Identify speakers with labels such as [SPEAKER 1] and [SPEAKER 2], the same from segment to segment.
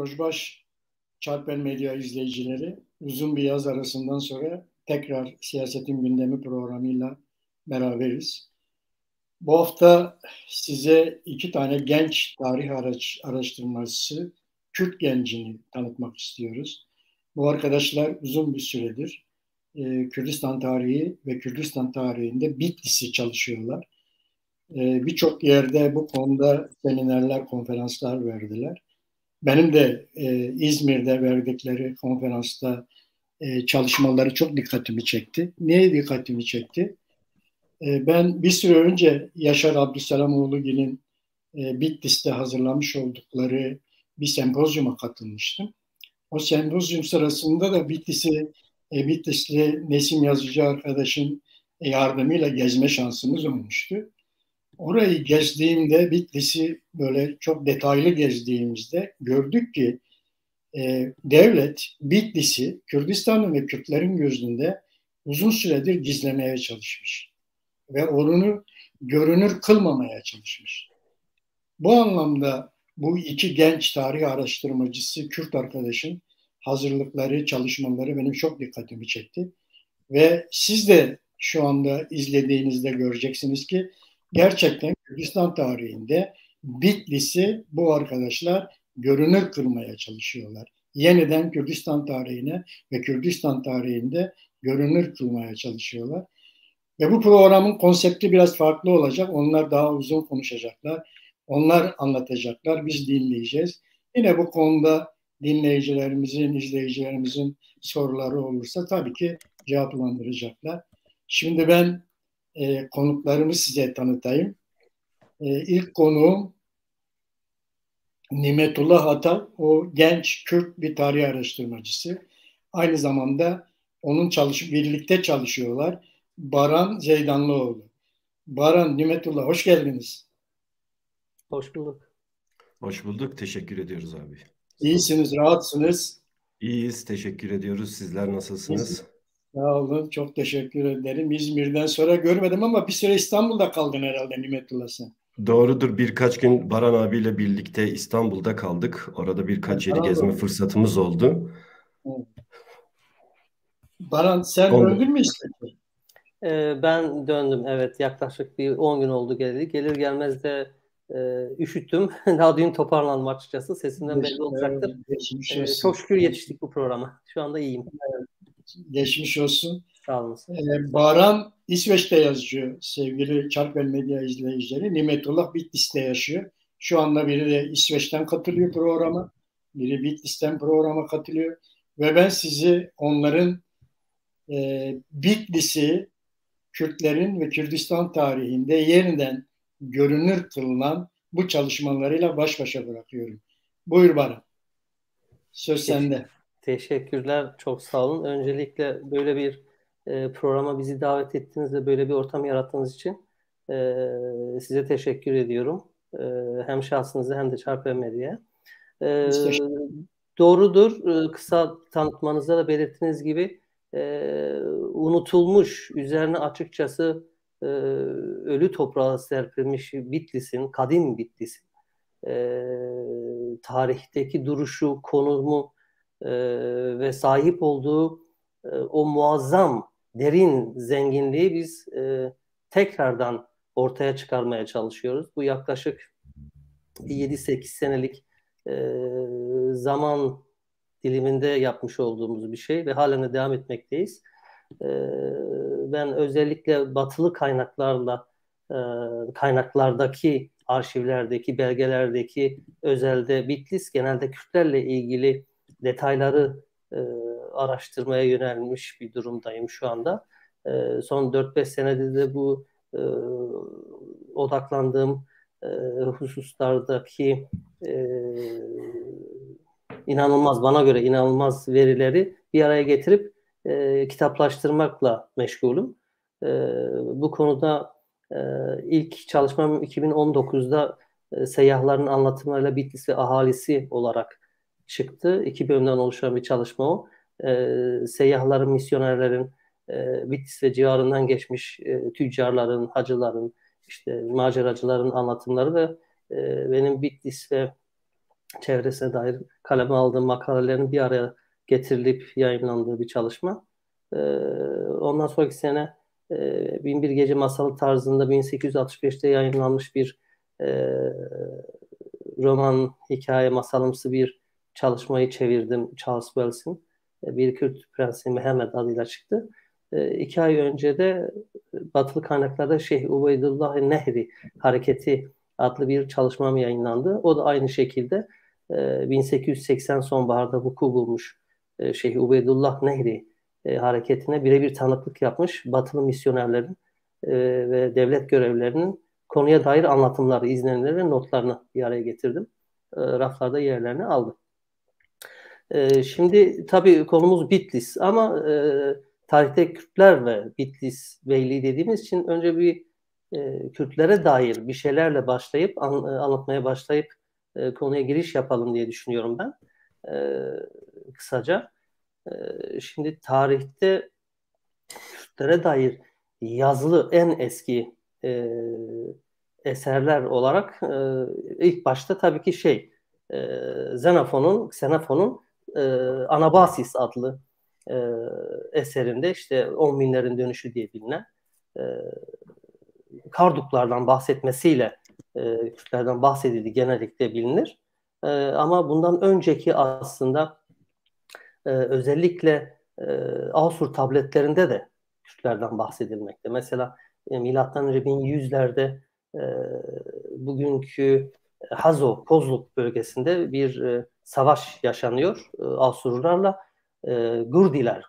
[SPEAKER 1] Rojbaş Çarpel Medya izleyicileri, uzun bir yaz arasından sonra tekrar Siyasetin Gündemi programıyla beraberiz. Bu hafta size iki tane genç tarih araştırmacısı, Kürt gencini tanıtmak istiyoruz. Bu arkadaşlar uzun bir süredir Kürdistan tarihi ve Kürdistan tarihinde Bitlis'i çalışıyorlar. Birçok yerde bu konuda seminerler, konferanslar verdiler. Benim de İzmir'de verdikleri konferansta çalışmaları çok dikkatimi çekti. Niye dikkatimi çekti? Ben bir süre önce Yaşar Abdüsselamoğlu'nun Bitlis'te hazırlamış oldukları bir sempozyuma katılmıştım. O sempozyum sırasında da Bitlisli Nesim Yazıcı arkadaşın yardımıyla gezme şansımız olmuştu. Orayı gezdiğimde, Bitlis'i böyle çok detaylı gezdiğimizde gördük ki devlet Bitlis'i Kürdistan'ın ve Kürtlerin gözünde uzun süredir gizlemeye çalışmış ve onu görünür kılmamaya çalışmış. Bu anlamda bu iki genç tarih araştırmacısı Kürt arkadaşın hazırlıkları, çalışmaları benim çok dikkatimi çekti. Ve siz de şu anda izlediğinizde göreceksiniz ki gerçekten Kürdistan tarihinde Bitlis'i bu arkadaşlar görünür kılmaya çalışıyorlar. Yeniden Kürdistan tarihine ve Kürdistan tarihinde görünür kılmaya çalışıyorlar. Ve bu programın konsepti biraz farklı olacak. Onlar daha uzun konuşacaklar. Onlar anlatacaklar. Biz dinleyeceğiz. Yine bu konuda dinleyicilerimizin, izleyicilerimizin soruları olursa tabii ki cevaplandıracaklar. Şimdi ben konuklarımı size tanıtayım. İlk konuğum Nimetullah Atal. O genç Kürt bir tarih araştırmacısı. Aynı zamanda birlikte çalışıyorlar. Baran Zeydanlıoğlu. Baran, Nimetullah, hoş geldiniz.
[SPEAKER 2] Hoş bulduk.
[SPEAKER 3] Hoş bulduk. Teşekkür ediyoruz abi.
[SPEAKER 1] İyisiniz, rahatsınız.
[SPEAKER 3] İyiyiz. Teşekkür ediyoruz. Sizler nasılsınız?
[SPEAKER 1] Sağ olun. Çok teşekkür ederim. İzmir'den sonra görmedim ama bir süre İstanbul'da kaldın herhalde Nimetullah sen.
[SPEAKER 3] Doğrudur. Birkaç gün Baran abiyle birlikte İstanbul'da kaldık. Orada birkaç yeri gezme fırsatımız oldu.
[SPEAKER 1] Evet. Baran sen döndün mü İstanbul'a?
[SPEAKER 2] Ben döndüm, evet. Yaklaşık bir 10 gün oldu geleli. Gelir gelmez de üşüttüm. Daha dün toparlandım açıkçası. Sesimden belli olacaktır. Çok şükür yetiştik bu programa. Şu anda iyiyim.
[SPEAKER 1] Geçmiş olsun.
[SPEAKER 2] Sağ olun.
[SPEAKER 1] Baran İsveç'te yazıyor sevgili Çarpel Medya izleyicileri. Nimetullah Bitlis'te yaşıyor. Şu anda biri de İsveç'ten katılıyor programa. Biri Bitlis'ten programa katılıyor. Ve ben sizi onların Bitlis'i Kürtlerin ve Kürdistan tarihinde yeniden görünür kılınan bu çalışmalarıyla baş başa bırakıyorum. Buyur Baran. Söz sende.
[SPEAKER 2] Teşekkürler. Çok sağ olun. Öncelikle böyle bir programa bizi davet ettiğiniz ve böyle bir ortam yarattığınız için size teşekkür ediyorum. Hem şahsınıza hem de Çarpı Medya'ya. Doğrudur. Kısa tanıtmanızda da belirttiğiniz gibi unutulmuş, üzerine açıkçası ölü toprağa serpilmiş Bitlis'in, kadim Bitlis'in tarihteki duruşu, konumu ve sahip olduğu o muazzam, derin zenginliği biz tekrardan ortaya çıkarmaya çalışıyoruz. Bu yaklaşık 7-8 senelik zaman diliminde yapmış olduğumuz bir şey ve halen de devam etmekteyiz. Ben özellikle batılı kaynaklardaki, arşivlerdeki, belgelerdeki özelde Bitlis genelde Kürtlerle ilgili detayları araştırmaya yönelmiş bir durumdayım şu anda. Son 4-5 senedir de bu odaklandığım hususlardaki bana göre inanılmaz verileri bir araya getirip kitaplaştırmakla meşgulüm. Bu konuda ilk çalışmam 2019'da seyyahların anlatımlarıyla Bitlis ve ahalisi olarak çıktı. 2 bölümden oluşan bir çalışma o. Seyyahların, misyonerlerin, Bitlis ve civarından geçmiş tüccarların, hacıların, işte maceracıların anlatımları ve benim Bitlis ve çevresine dair kaleme aldığım makalelerin bir araya getirilip yayınlandığı bir çalışma. Ondan sonraki sene Binbir Gece Masalı tarzında 1865'te yayınlanmış bir roman, hikaye, masalımsı bir çalışmayı çevirdim. Charles Wells'in Bir Kürt Prensi Mehmet adıyla çıktı. 2 ay önce de batılı kaynaklarda Şeyh Ubeydullah Nehri Hareketi adlı bir çalışmam yayınlandı. O da aynı şekilde 1880 sonbaharda vuku bulmuş Şeyh Ubeydullah Nehri hareketine birebir tanıklık yapmış batılı misyonerlerin ve devlet görevlilerinin konuya dair anlatımları, izlenimleri ve notlarını bir araya getirdim. Raflarda yerlerini aldı. Şimdi tabii konumuz Bitlis ama tarihte Kürtler ve Bitlis Beyliği dediğimiz için önce bir Kürtlere dair bir şeylerle başlayıp anlatmaya başlayıp konuya giriş yapalım diye düşünüyorum ben. Kısaca. Şimdi tarihte Kürtlere dair yazılı en eski eserler olarak ilk başta tabii ki Xenofon'un Anabasis adlı eserinde işte 10 binlerin dönüşü diye bilinen Karduklardan bahsetmesiyle Kürtlerden bahsedildiği genellikle bilinir. Ama bundan önceki aslında özellikle Asur tabletlerinde de Kürtlerden bahsedilmekte. Mesela milattan önce 1100'lerde bugünkü Hazo, Kozluk bölgesinde bir savaş yaşanıyor Asurlarla. Gurdiler,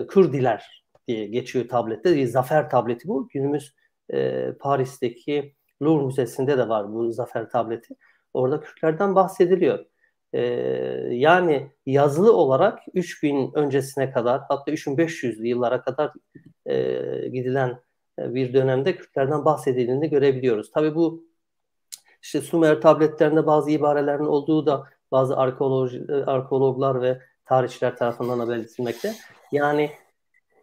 [SPEAKER 2] Kürdiler diye geçiyor tablette. Bir zafer tableti bu. Günümüz Paris'teki Louvre Müzesi'nde de var bu zafer tableti. Orada Kürtlerden bahsediliyor. Yani yazılı olarak 3000 öncesine kadar hatta 3500'lü yıllara kadar gidilen bir dönemde Kürtlerden bahsedildiğini görebiliyoruz. Tabii bu işte Sumer tabletlerinde bazı ibarelerin olduğu da bazı arkeologlar ve tarihçiler tarafından da belirtilmekte. Yani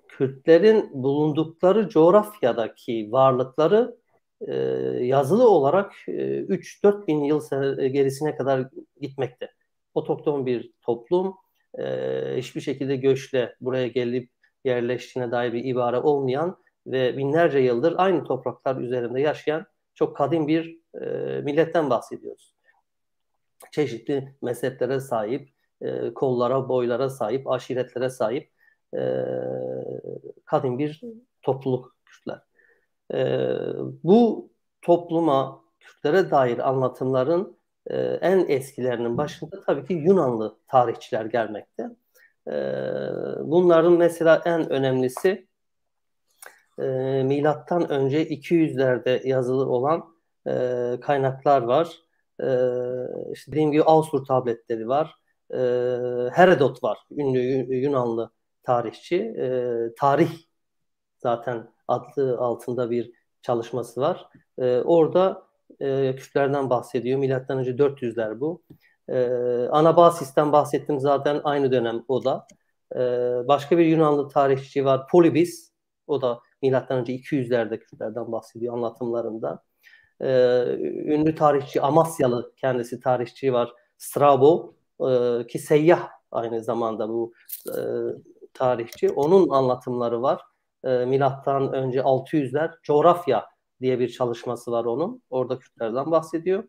[SPEAKER 2] Kürtlerin bulundukları coğrafyadaki varlıkları yazılı olarak 3-4 bin yıl gerisine kadar gitmekte. Otokton bir toplum, hiçbir şekilde göçle buraya gelip yerleştiğine dair bir ibare olmayan ve binlerce yıldır aynı topraklar üzerinde yaşayan çok kadim bir milletten bahsediyoruz. Çeşitli mezheplere sahip, kollara, boylara sahip, aşiretlere sahip kadim bir topluluk Kürtler. Bu topluma, Kürtlere dair anlatımların en eskilerinin başında tabii ki Yunanlı tarihçiler gelmekte. Bunların mesela en önemlisi milattan önce 200'lerde yazılı olan kaynaklar var. İşte dediğim gibi Asur tabletleri var. Herodot var, ünlü Yunanlı tarihçi. Tarih zaten adlı altında bir çalışması var. Orada Kürtlerden bahsediyor. Milattan önce 400'ler bu. Anabasis'ten bahsettim zaten aynı dönem o da. Başka bir Yunanlı tarihçi var, Polybis. O da milattan önce 200'lerde Kürtlerden bahsediyor anlatımlarında. Ünlü tarihçi Amasyalı kendisi tarihçi var, Strabo ki seyyah aynı zamanda bu tarihçi. Onun anlatımları var. Milattan önce 600'ler coğrafya diye bir çalışması var onun. Orada Kürtlerden bahsediyor.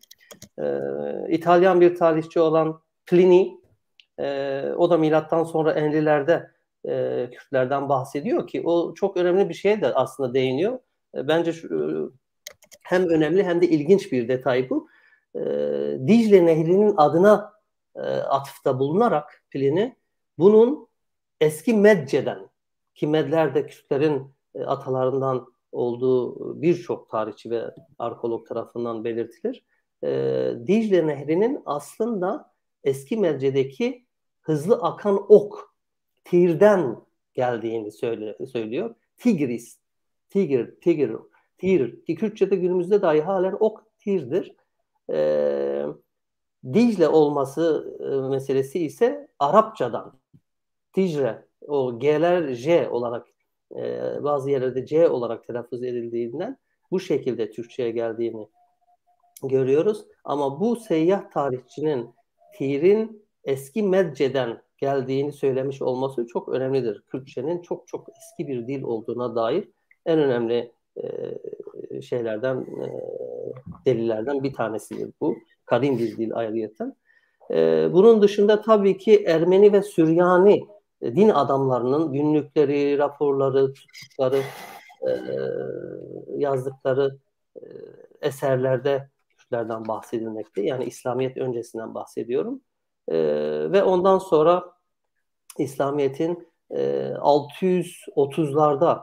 [SPEAKER 2] İtalyan bir tarihçi olan Pliny o da milattan sonra 50'lerde Kürtlerden bahsediyor ki o çok önemli bir şeye de aslında değiniyor. Bence hem önemli hem de ilginç bir detay bu. Dicle Nehri'nin adına atıfta bulunarak Pliny bunun eski Medce'den ki Medler de Kürtlerin atalarından olduğu birçok tarihçi ve arkeolog tarafından belirtilir. Dicle Nehri'nin aslında eski Medce'deki hızlı akan ok, Tir'den geldiğini söylüyor. Tigris, Tigr ki Kürtçe'de günümüzde dahi halen ok Tir'dir. Dicle olması meselesi ise Arapçadan Ticre, o G'ler J olarak bazı yerlerde C olarak telaffuz edildiğinden bu şekilde Türkçe'ye geldiğini görüyoruz. Ama bu seyyah tarihçinin Tir'in eski Medce'den geldiğini söylemiş olması çok önemlidir. Kürtçenin çok çok eski bir dil olduğuna dair en önemli şeylerden, delillerden bir tanesidir bu. Kadim bir dil ayrıyeten. Bunun dışında tabii ki Ermeni ve Süryani din adamlarının günlükleri, raporları, tuttukları, yazdıkları eserlerde Kürtlerden bahsedilmekte. Yani İslamiyet öncesinden bahsediyorum. Ve ondan sonra İslamiyet'in 630'larda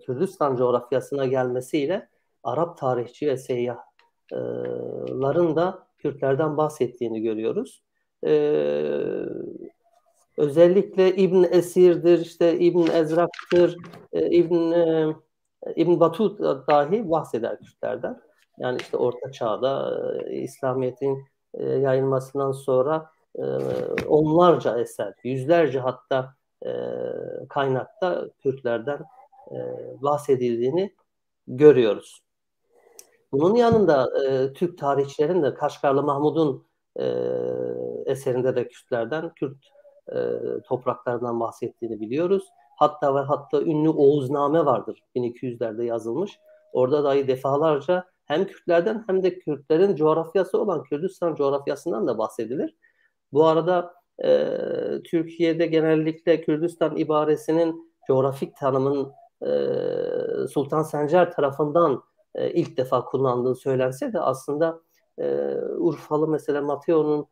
[SPEAKER 2] Kürdistan coğrafyasına gelmesiyle Arap tarihçi ve seyyahların da Kürtlerden bahsettiğini görüyoruz. Özellikle İbn Esir'dir, işte İbn Ezrak'tır, İbn Battuta dahi bahseder Kürtlerden. Yani işte Orta Çağ'da İslamiyet'in yayılmasından sonra onlarca eser, yüzlerce hatta kaynakta Kürtlerden bahsedildiğini görüyoruz. Bunun yanında Türk tarihçilerin de Kaşgarlı Mahmud'un eserinde de Kürtlerden, Kürt topraklarından bahsettiğini biliyoruz. Hatta ve hatta ünlü Oğuzname vardır, 1200'lerde yazılmış. Orada dahi defalarca hem Kürtlerden hem de Kürtlerin coğrafyası olan Kürdistan coğrafyasından da bahsedilir. Bu arada Türkiye'de genellikle Kürdistan ibaresinin coğrafik tanımın Sultan Sencer tarafından ilk defa kullandığı söylense de aslında Urfalı mesela Mateo'nun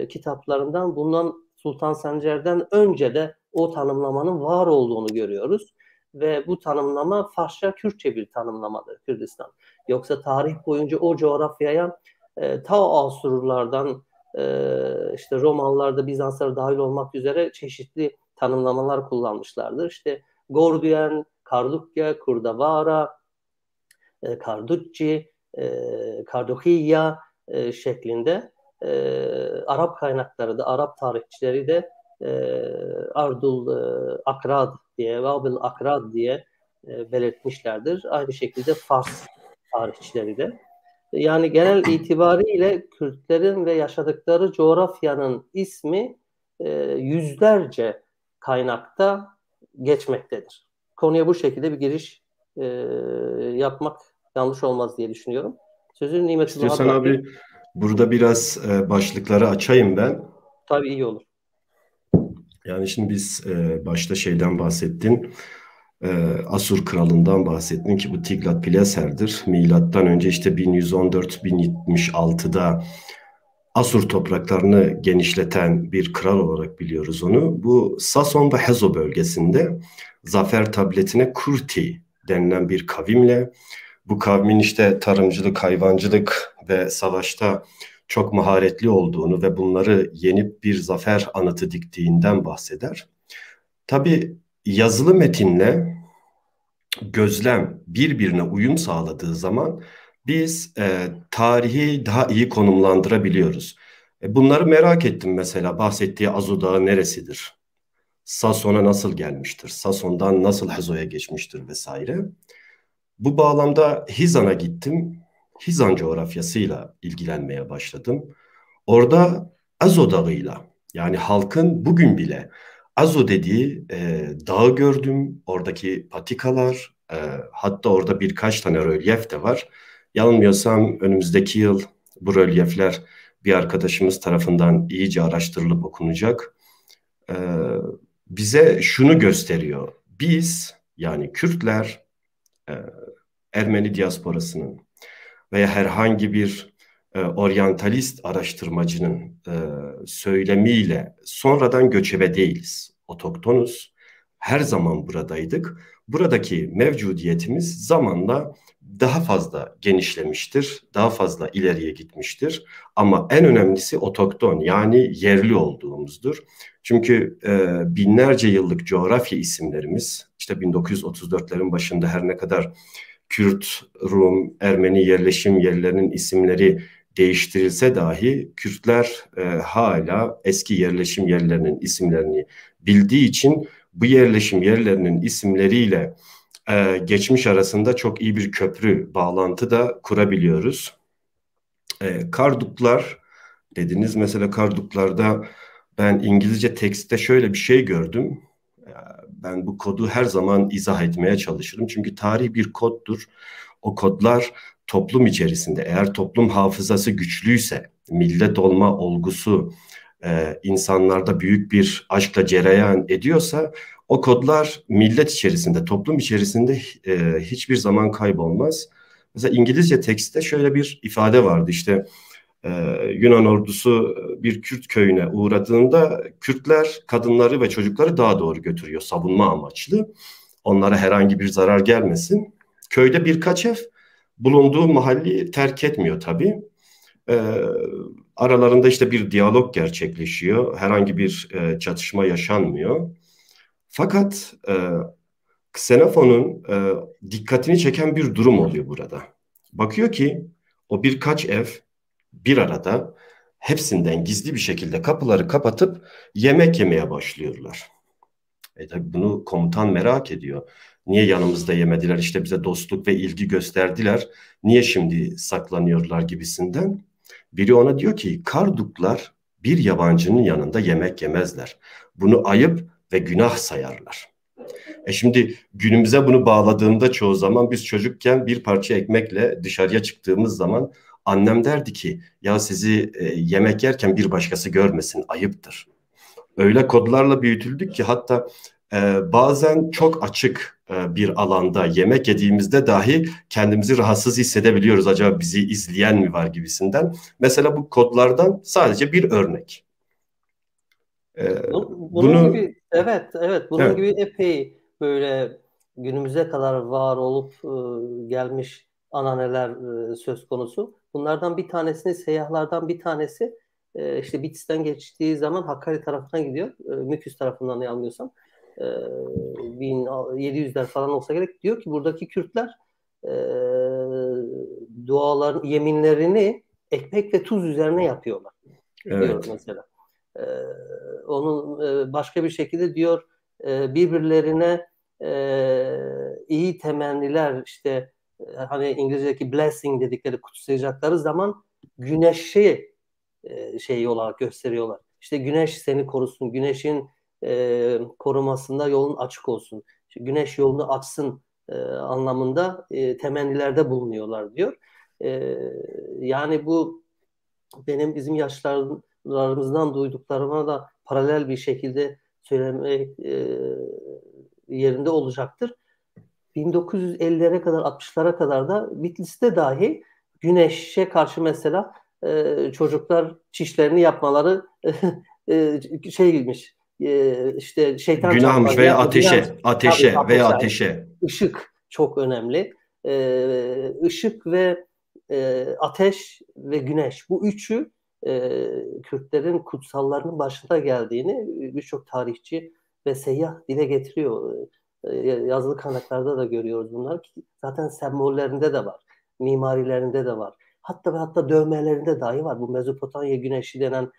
[SPEAKER 2] kitaplarından bundan Sultan Sencer'den önce de o tanımlamanın var olduğunu görüyoruz. Ve bu tanımlama Farsça, Kürtçe bir tanımlamadır Kürdistan. Yoksa tarih boyunca o coğrafyaya ta Asurlulardan işte Romalılar da Bizanslar dahil olmak üzere çeşitli tanımlamalar kullanmışlardır. İşte Gordiyen, Kardukya, Kurdavara, Karducci, Kardukiya şeklinde Arap kaynakları da, Arap tarihçileri de Ardul Akrad diye, Vabil Akrad diye belirtmişlerdir. Aynı şekilde Fars tarihçileri de. Yani genel itibariyle Kürtlerin ve yaşadıkları coğrafyanın ismi yüzlerce kaynakta geçmektedir. Konuya bu şekilde bir giriş yapmak yanlış olmaz diye düşünüyorum. Sözün nimeti
[SPEAKER 3] İstiyorsan abi burada biraz başlıkları açayım ben.
[SPEAKER 2] Tabii iyi olur.
[SPEAKER 3] Yani şimdi biz başta şeyden bahsettin. Asur kralından bahsettin ki bu Tiglat-Pileser'dir. Milattan önce işte 1114-1076'da Asur topraklarını genişleten bir kral olarak biliyoruz onu. Bu Sason ve Hezo bölgesinde zafer tabletine Kurti denilen bir kavimle, bu kavmin işte tarımcılık, hayvancılık ve savaşta çok maharetli olduğunu ve bunları yenip bir zafer anıtı diktiğinden bahseder. Tabii yazılı metinle gözlem birbirine uyum sağladığı zaman biz tarihi daha iyi konumlandırabiliyoruz. Bunları merak ettim mesela, bahsettiği Azu Dağı neresidir? Sason'a nasıl gelmiştir? Sason'dan nasıl Hezo'ya geçmiştir vesaire. Bu bağlamda Hizan'a gittim. Hizan coğrafyasıyla ilgilenmeye başladım. Orada Azo Dağı'yla, yani halkın bugün bile Azo dediği dağı gördüm. Oradaki patikalar, hatta orada birkaç tane rölyef de var. Yanılmıyorsam önümüzdeki yıl bu rölyefler bir arkadaşımız tarafından iyice araştırılıp okunacak. Bize şunu gösteriyor. Biz, yani Kürtler, Ermeni diasporasının veya herhangi bir oryantalist araştırmacının söylemiyle sonradan göçebe değiliz. Otoktonuz. Her zaman buradaydık. Buradaki mevcudiyetimiz zamanla daha fazla genişlemiştir, daha fazla ileriye gitmiştir. Ama en önemlisi otokton, yani yerli olduğumuzdur. Çünkü binlerce yıllık coğrafya isimlerimiz, işte 1934'lerin başında her ne kadar Kürt, Rum, Ermeni yerleşim yerlerinin isimleri değiştirilse dahi Kürtler hala eski yerleşim yerlerinin isimlerini bildiği için bu yerleşim yerlerinin isimleriyle geçmiş arasında çok iyi bir köprü bağlantı da kurabiliyoruz. Karduklar dediniz. Mesela karduklarda ben İngilizce tekstte şöyle bir şey gördüm. Ben bu kodu her zaman izah etmeye çalışırım. Çünkü tarih bir koddur. O kodlar toplum içerisinde, eğer toplum hafızası güçlüyse, millet olma olgusu insanlarda büyük bir aşkla cereyan ediyorsa, o kodlar millet içerisinde, toplum içerisinde hiçbir zaman kaybolmaz. Mesela İngilizce tekstte şöyle bir ifade vardı, işte Yunan ordusu bir Kürt köyüne uğradığında Kürtler kadınları ve çocukları daha doğru götürüyor savunma amaçlı. Onlara herhangi bir zarar gelmesin. Köyde birkaç ev bulunduğu mahalli terk etmiyor tabii. Aralarında işte bir diyalog gerçekleşiyor. Herhangi bir çatışma yaşanmıyor. Fakat Xenofon'un dikkatini çeken bir durum oluyor burada. Bakıyor ki o birkaç ev bir arada hepsinden gizli bir şekilde kapıları kapatıp yemek yemeye başlıyorlar. Tabii bunu komutan merak ediyor. Niye yanımızda yemediler? İşte bize dostluk ve ilgi gösterdiler. Niye şimdi saklanıyorlar gibisinden. Biri ona diyor ki Karduklar bir yabancının yanında yemek yemezler. Bunu ayıp ve günah sayarlar. Şimdi günümüze bunu bağladığımda çoğu zaman biz çocukken bir parça ekmekle dışarıya çıktığımız zaman annem derdi ki ya sizi yemek yerken bir başkası görmesin, ayıptır. Öyle kodlarla büyütüldük ki hatta bazen çok açık bir alanda yemek yediğimizde dahi kendimizi rahatsız hissedebiliyoruz. Acaba bizi izleyen mi var gibisinden. Mesela bu kodlardan sadece bir örnek.
[SPEAKER 2] Bunun gibi evet bunun
[SPEAKER 3] evet.
[SPEAKER 2] gibi epey böyle günümüze kadar var olup gelmiş ananeler söz konusu. Bunlardan bir tanesini seyyahlardan bir tanesi işte Bitlis'ten geçtiği zaman Hakkari tarafına gidiyor. Müküs tarafından yanılmıyorsam. 1700'ler falan olsa gerek. Diyor ki buradaki Kürtler duaların yeminlerini ekmek ve tuz üzerine yapıyorlar. Diyor
[SPEAKER 3] Evet.
[SPEAKER 2] mesela. Onun başka bir şekilde diyor birbirlerine iyi temenniler işte hani İngilizce'deki blessing dedikleri kutsayacakları zaman güneşi şey olarak gösteriyorlar. İşte güneş seni korusun, güneşin korumasında yolun açık olsun. İşte güneş yolunu açsın anlamında temennilerde bulunuyorlar diyor. Yani bu bizim yaşlarımızdan duyduklarıma da paralel bir şekilde söylemek yerinde olacaktır. 1950'lere kadar 60'lara kadar da Bitlis'te dahi güneşe karşı mesela çocuklar çişlerini yapmaları şeymiş işte şeytan
[SPEAKER 3] Günahmış
[SPEAKER 2] çarpar
[SPEAKER 3] veya
[SPEAKER 2] günah, tabii
[SPEAKER 3] ateşe.
[SPEAKER 2] Işık çok önemli. Işık ve ateş ve güneş bu üçü Kürtlerin kutsallarının başında geldiğini birçok tarihçi ve seyyah dile getiriyor. Yazılı kaynaklarda da görüyoruz bunlar ki zaten sembollerinde de var, mimarilerinde de var. Hatta dövmelerinde dahi var. Bu Mezopotamya güneşi denen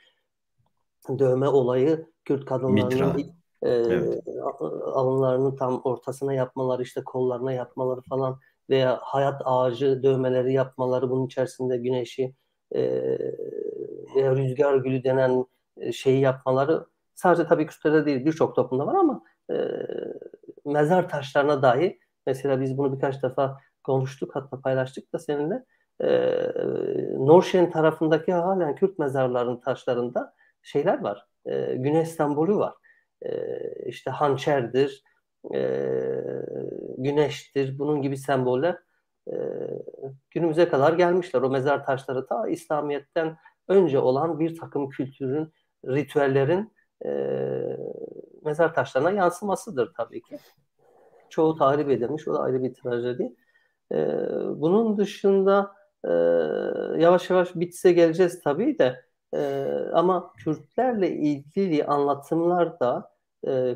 [SPEAKER 2] dövme olayı Kürt kadınlarının
[SPEAKER 3] Mitra. Evet.
[SPEAKER 2] alınlarının tam ortasına yapmaları, işte kollarına yapmaları falan veya hayat ağacı dövmeleri yapmaları, bunun içerisinde güneşi veya rüzgar gülü denen şeyi yapmaları sadece tabii Kürtlerde değil birçok toplumda var ama mezar taşlarına dahi mesela biz bunu birkaç defa konuştuk hatta paylaştık da seninle Norşen tarafındaki halen Kürt mezarlarının taşlarında şeyler var. Güneş sembolü var. İşte hançerdir, güneştir, bunun gibi semboller günümüze kadar gelmişler. O mezar taşları ta İslamiyet'ten önce olan bir takım kültürün, ritüellerin mezar taşlarına yansımasıdır tabii ki. Çoğu tahrip edilmiş, o da ayrı bir trajedi. Bunun dışında yavaş yavaş Bitlis'e geleceğiz tabii de ama Kürtlerle ilgili anlatımlar da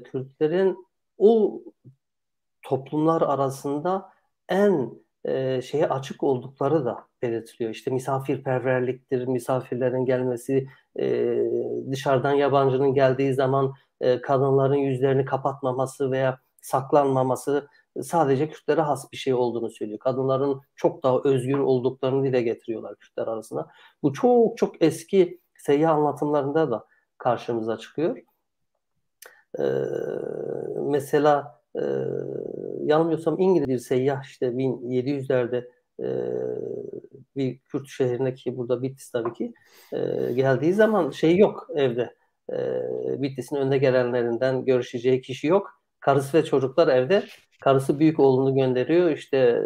[SPEAKER 2] Kürtlerin o toplumlar arasında en şeye açık oldukları da belirtiliyor. İşte misafirperverliktir, misafirlerin gelmesi, dışarıdan yabancının geldiği zaman kadınların yüzlerini kapatmaması veya saklanmaması, sadece Kürtlere has bir şey olduğunu söylüyor. Kadınların çok daha özgür olduklarını dile getiriyorlar Kürtler arasında. Bu çok çok eski seyyah anlatımlarında da karşımıza çıkıyor. Mesela yanılmıyorsam İngiliz bir seyyah işte 1700'lerde bir Kürt şehrindeki, burada Bitlis tabii ki, geldiği zaman şey yok evde. Bitlis'in önde gelenlerinden görüşeceği kişi yok. Karısı ve çocuklar evde. Karısı büyük oğlunu gönderiyor. İşte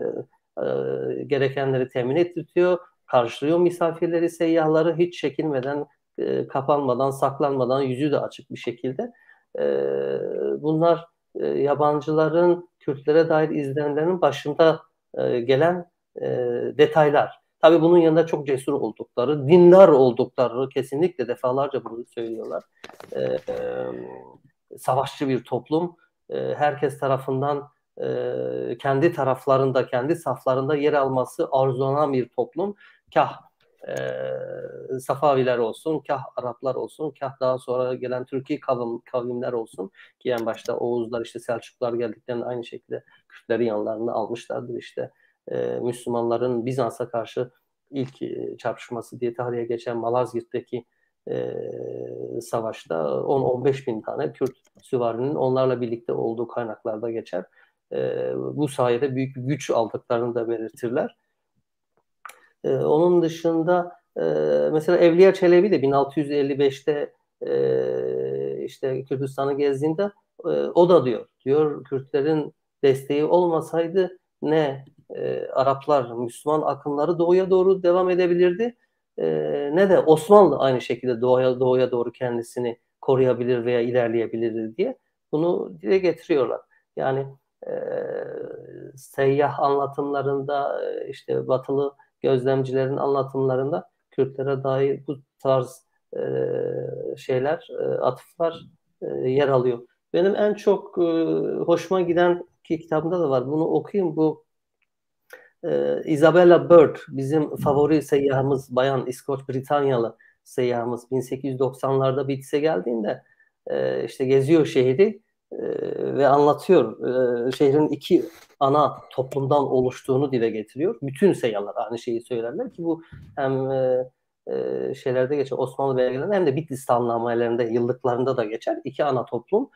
[SPEAKER 2] gerekenleri temin ettiriyor. Karşılıyor misafirleri, seyyahları hiç çekinmeden, kapanmadan, saklanmadan, yüzü de açık bir şekilde. Bunlar yabancıların Kürtlere dair izlenimlerinin başında gelen detaylar. Tabii bunun yanında çok cesur oldukları, dindar oldukları, kesinlikle defalarca bunu söylüyorlar. Savaşçı bir toplum, herkes tarafından kendi taraflarında, kendi saflarında yer alması arzulanan bir toplum. Kah Safaviler olsun, kah Araplar olsun, kah daha sonra gelen Türkiye kavimler olsun ki en başta Oğuzlar, işte Selçuklular geldiklerinde aynı şekilde Kürtleri yanlarına almışlardır. İşte Müslümanların Bizans'a karşı ilk çarpışması diye tarihe geçen Malazgirt'teki savaşta 10-15 bin tane Kürt süvarinin onlarla birlikte olduğu kaynaklarda geçer. Bu sayede büyük bir güç aldıklarını da belirtirler. Onun dışında mesela Evliya Çelebi de 1655'te işte Kürdistan'ı gezdiğinde o da diyor Kürtlerin desteği olmasaydı ne Araplar, Müslüman akımları doğuya doğru devam edebilirdi, ne de Osmanlı aynı şekilde doğuya doğru kendisini koruyabilir veya ilerleyebilirdi diye bunu dile getiriyorlar. Yani seyyah anlatımlarında, işte batılı gözlemcilerin anlatımlarında Kürtlere dair bu tarz şeyler, atıflar yer alıyor. Benim en çok hoşuma giden ki kitabımda da var. Bunu okuyayım. Bu Isabella Bird, bizim favori seyyahımız, bayan İskoç Britanyalı seyyahımız, 1890'larda Bitlis'e geldiğinde işte geziyor şehri ve anlatıyor. Şehrin iki ana toplumdan oluştuğunu dile getiriyor. Bütün seyyahlar aynı şeyi söylerler ki bu hem şeylerde geçer, Osmanlı belgelerinde hem de Bitlis tannamalarında, yıllıklarında da geçer. İki ana toplum,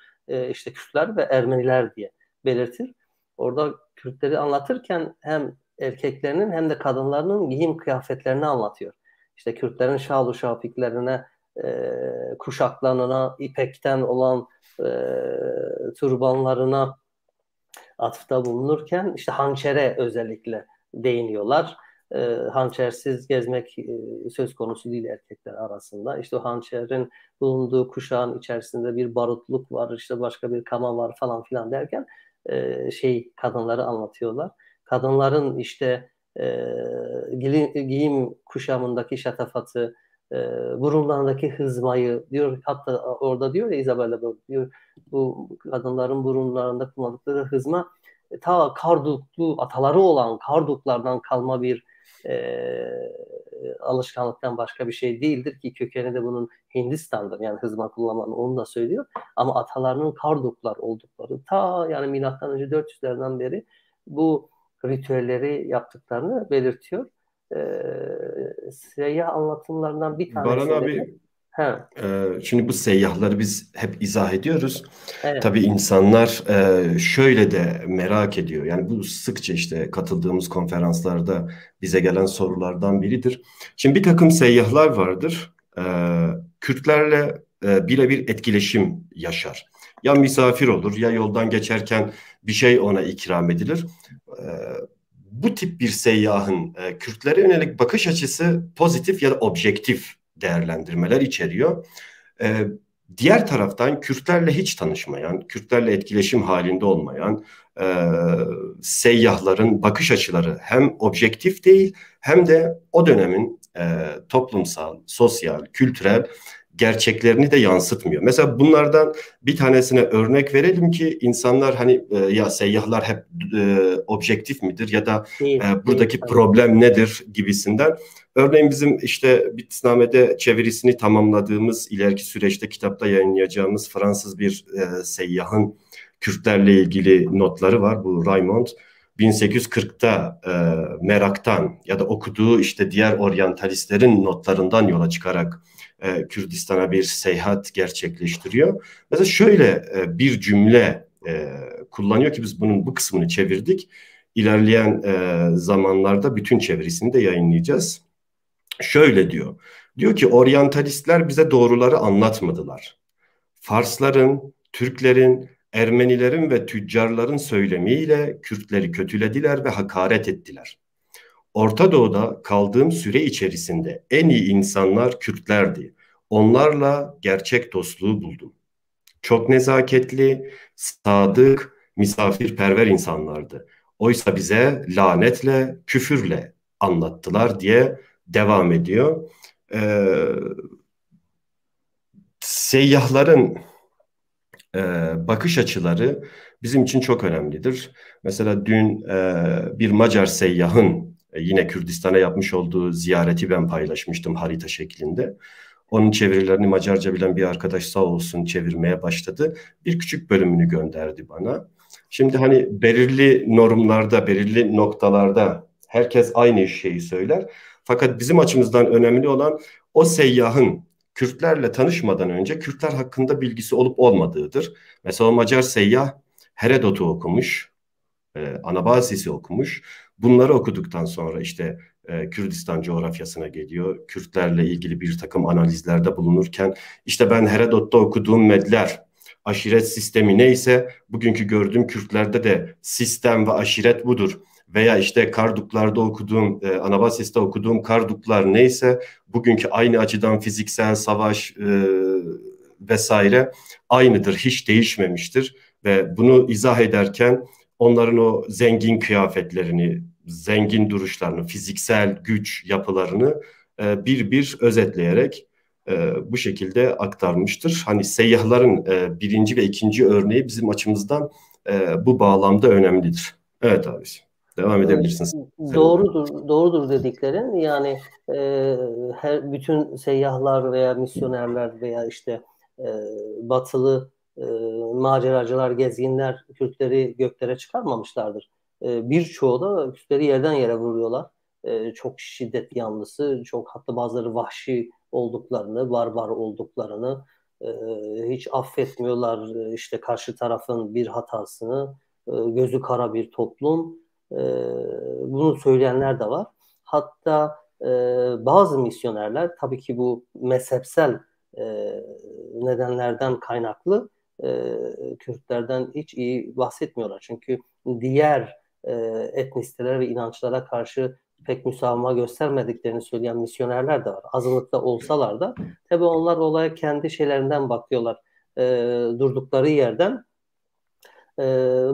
[SPEAKER 2] işte Kürtler ve Ermeniler diye belirtir. Orada Kürtleri anlatırken hem erkeklerinin hem de kadınlarının giyim kıyafetlerini anlatıyor. İşte Kürtlerin şal-ı şapiklerine, kuşaklarına, ipekten olan turbanlarına atıfta bulunurken işte hançere özellikle değiniyorlar. Hançersiz gezmek söz konusu değil erkekler arasında. İşte o hançerin bulunduğu kuşağın içerisinde bir barutluk var, işte başka bir kama var falan filan derken kadınları anlatıyorlar. Kadınların işte giyim kuşamındaki şatafatı, burunlarındaki hızmayı diyor, hatta orada diyor ya Isabella diyor, bu kadınların burunlarında kullandıkları hızma ta Karduklu, ataları olan Karduklardan kalma bir alışkanlıktan başka bir şey değildir ki kökeni de bunun Hindistan'dır. Yani hızma kullanmanın, onu da söylüyor. Ama atalarının Karduklar oldukları ta yani milattan önce 400'lerden beri bu ritüelleri yaptıklarını belirtiyor. Seyyah anlatımlarından bir
[SPEAKER 3] Baran
[SPEAKER 2] tanesinde
[SPEAKER 3] abi, şimdi bu seyyahları biz hep izah ediyoruz.
[SPEAKER 2] evet.
[SPEAKER 3] Tabii insanlar şöyle de merak ediyor. Yani bu sıkça işte katıldığımız konferanslarda bize gelen sorulardan biridir. Şimdi bir takım seyyahlar vardır. Kürtlerle birebir etkileşim yaşar. Ya misafir olur ya yoldan geçerken bir şey ona ikram edilir. Bu tip bir seyyahın Kürtlere yönelik bakış açısı pozitif ya da objektif değerlendirmeler içeriyor. Diğer taraftan Kürtlerle hiç tanışmayan, Kürtlerle etkileşim halinde olmayan seyyahların bakış açıları hem objektif değil hem de o dönemin toplumsal, sosyal, kültürel gerçeklerini de yansıtmıyor. Mesela bunlardan bir tanesine örnek verelim ki insanlar hani ya seyyahlar hep objektif midir ya da buradaki problem nedir gibisinden. Örneğin bizim işte Bitlisname'de çevirisini tamamladığımız, ileriki süreçte kitapta yayınlayacağımız Fransız bir seyyahın Kürtlerle ilgili notları var. Bu Raymond 1840'ta meraktan ya da okuduğu işte diğer oryantalistlerin notlarından yola çıkarak Kürdistan'a bir seyahat gerçekleştiriyor. Mesela şöyle bir cümle kullanıyor ki biz bunun bu kısmını çevirdik. İlerleyen zamanlarda bütün çevirisini de yayınlayacağız. Şöyle diyor. Diyor ki oryantalistler bize doğruları anlatmadılar. Farsların, Türklerin, Ermenilerin ve tüccarların söylemiyle Kürtleri kötülediler ve hakaret ettiler. Orta Doğu'da kaldığım süre içerisinde en iyi insanlar Kürtlerdi. Onlarla gerçek dostluğu buldum. Çok nezaketli, sadık, misafirperver insanlardı. Oysa bize lanetle, küfürle anlattılar diye devam ediyor. Seyyahların bakış açıları bizim için çok önemlidir. Mesela dün bir Macar seyyahın yine Kürdistan'a yapmış olduğu ziyareti ben paylaşmıştım harita şeklinde. Onun çevirilerini Macarca bilen bir arkadaş sağ olsun çevirmeye başladı. Bir küçük bölümünü gönderdi bana. Şimdi hani belirli normlarda, belirli noktalarda herkes aynı şeyi söyler. Fakat bizim açımızdan önemli olan o seyyahın Kürtlerle tanışmadan önce Kürtler hakkında bilgisi olup olmadığıdır. Mesela o Macar seyyah Herodot'u okumuş, Anabasis'i okumuş. Bunları okuduktan sonra işte Kürdistan coğrafyasına geliyor. Kürtlerle ilgili bir takım analizlerde bulunurken işte ben Herodot'ta okuduğum medler, aşiret sistemi neyse bugünkü gördüğüm Kürtlerde de sistem ve aşiret budur. Veya işte Karduklar'da okuduğum, Anabasis'te okuduğum Karduklar neyse bugünkü aynı açıdan fiziksel savaş vesaire aynıdır, hiç değişmemiştir. Ve bunu izah ederken onların o zengin kıyafetlerini, zengin duruşlarını, fiziksel güç yapılarını bir bir özetleyerek bu şekilde aktarmıştır. Hani seyyahların birinci ve ikinci örneği bizim açımızdan bu bağlamda önemlidir. Evet abi. Devam edebilirsiniz.
[SPEAKER 2] Doğrudur dediklerin. Yani bütün seyyahlar veya misyonerler veya işte batılı maceracılar, gezginler Kürtleri göklere çıkarmamışlardır. Birçoğu da Kürtleri yerden yere vuruyorlar. Çok şiddet yanlısı, çok hatta bazıları vahşi olduklarını, barbar olduklarını hiç affetmiyorlar. İşte karşı tarafın bir hatasını, gözü kara bir toplum. Bunu söyleyenler de var. Hatta bazı misyonerler tabii ki bu mezhepsel nedenlerden kaynaklı Kürtlerden hiç iyi bahsetmiyorlar. Çünkü diğer etnisitelere ve inançlara karşı pek müsamaha göstermediklerini söyleyen misyonerler de var. Azınlıkta olsalar da tabii onlar olaya kendi şeylerinden bakıyorlar. Durdukları yerden.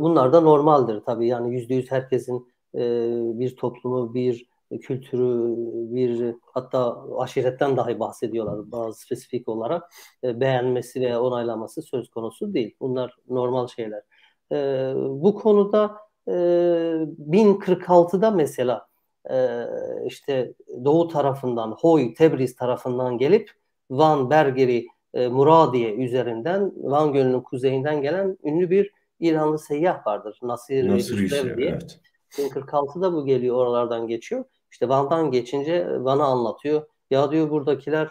[SPEAKER 2] Bunlar da normaldir tabii. Yani %100 herkesin bir toplumu, bir kültürü, bir hatta aşiretten dahi bahsediyorlar bazı spesifik olarak. Beğenmesi veya onaylaması söz konusu değil. Bunlar normal şeyler. Bu konuda 1046'da mesela işte doğu tarafından Hoy, Tebriz tarafından gelip Van, Bergeri, Muradiye üzerinden Van Gölü'nün kuzeyinden gelen ünlü bir İranlı seyyah vardır. Nasir Hüsrev diye.
[SPEAKER 3] Evet.
[SPEAKER 2] 1046'da bu geliyor, oralardan geçiyor. İşte Van'dan geçince Van'ı anlatıyor. Ya diyor buradakiler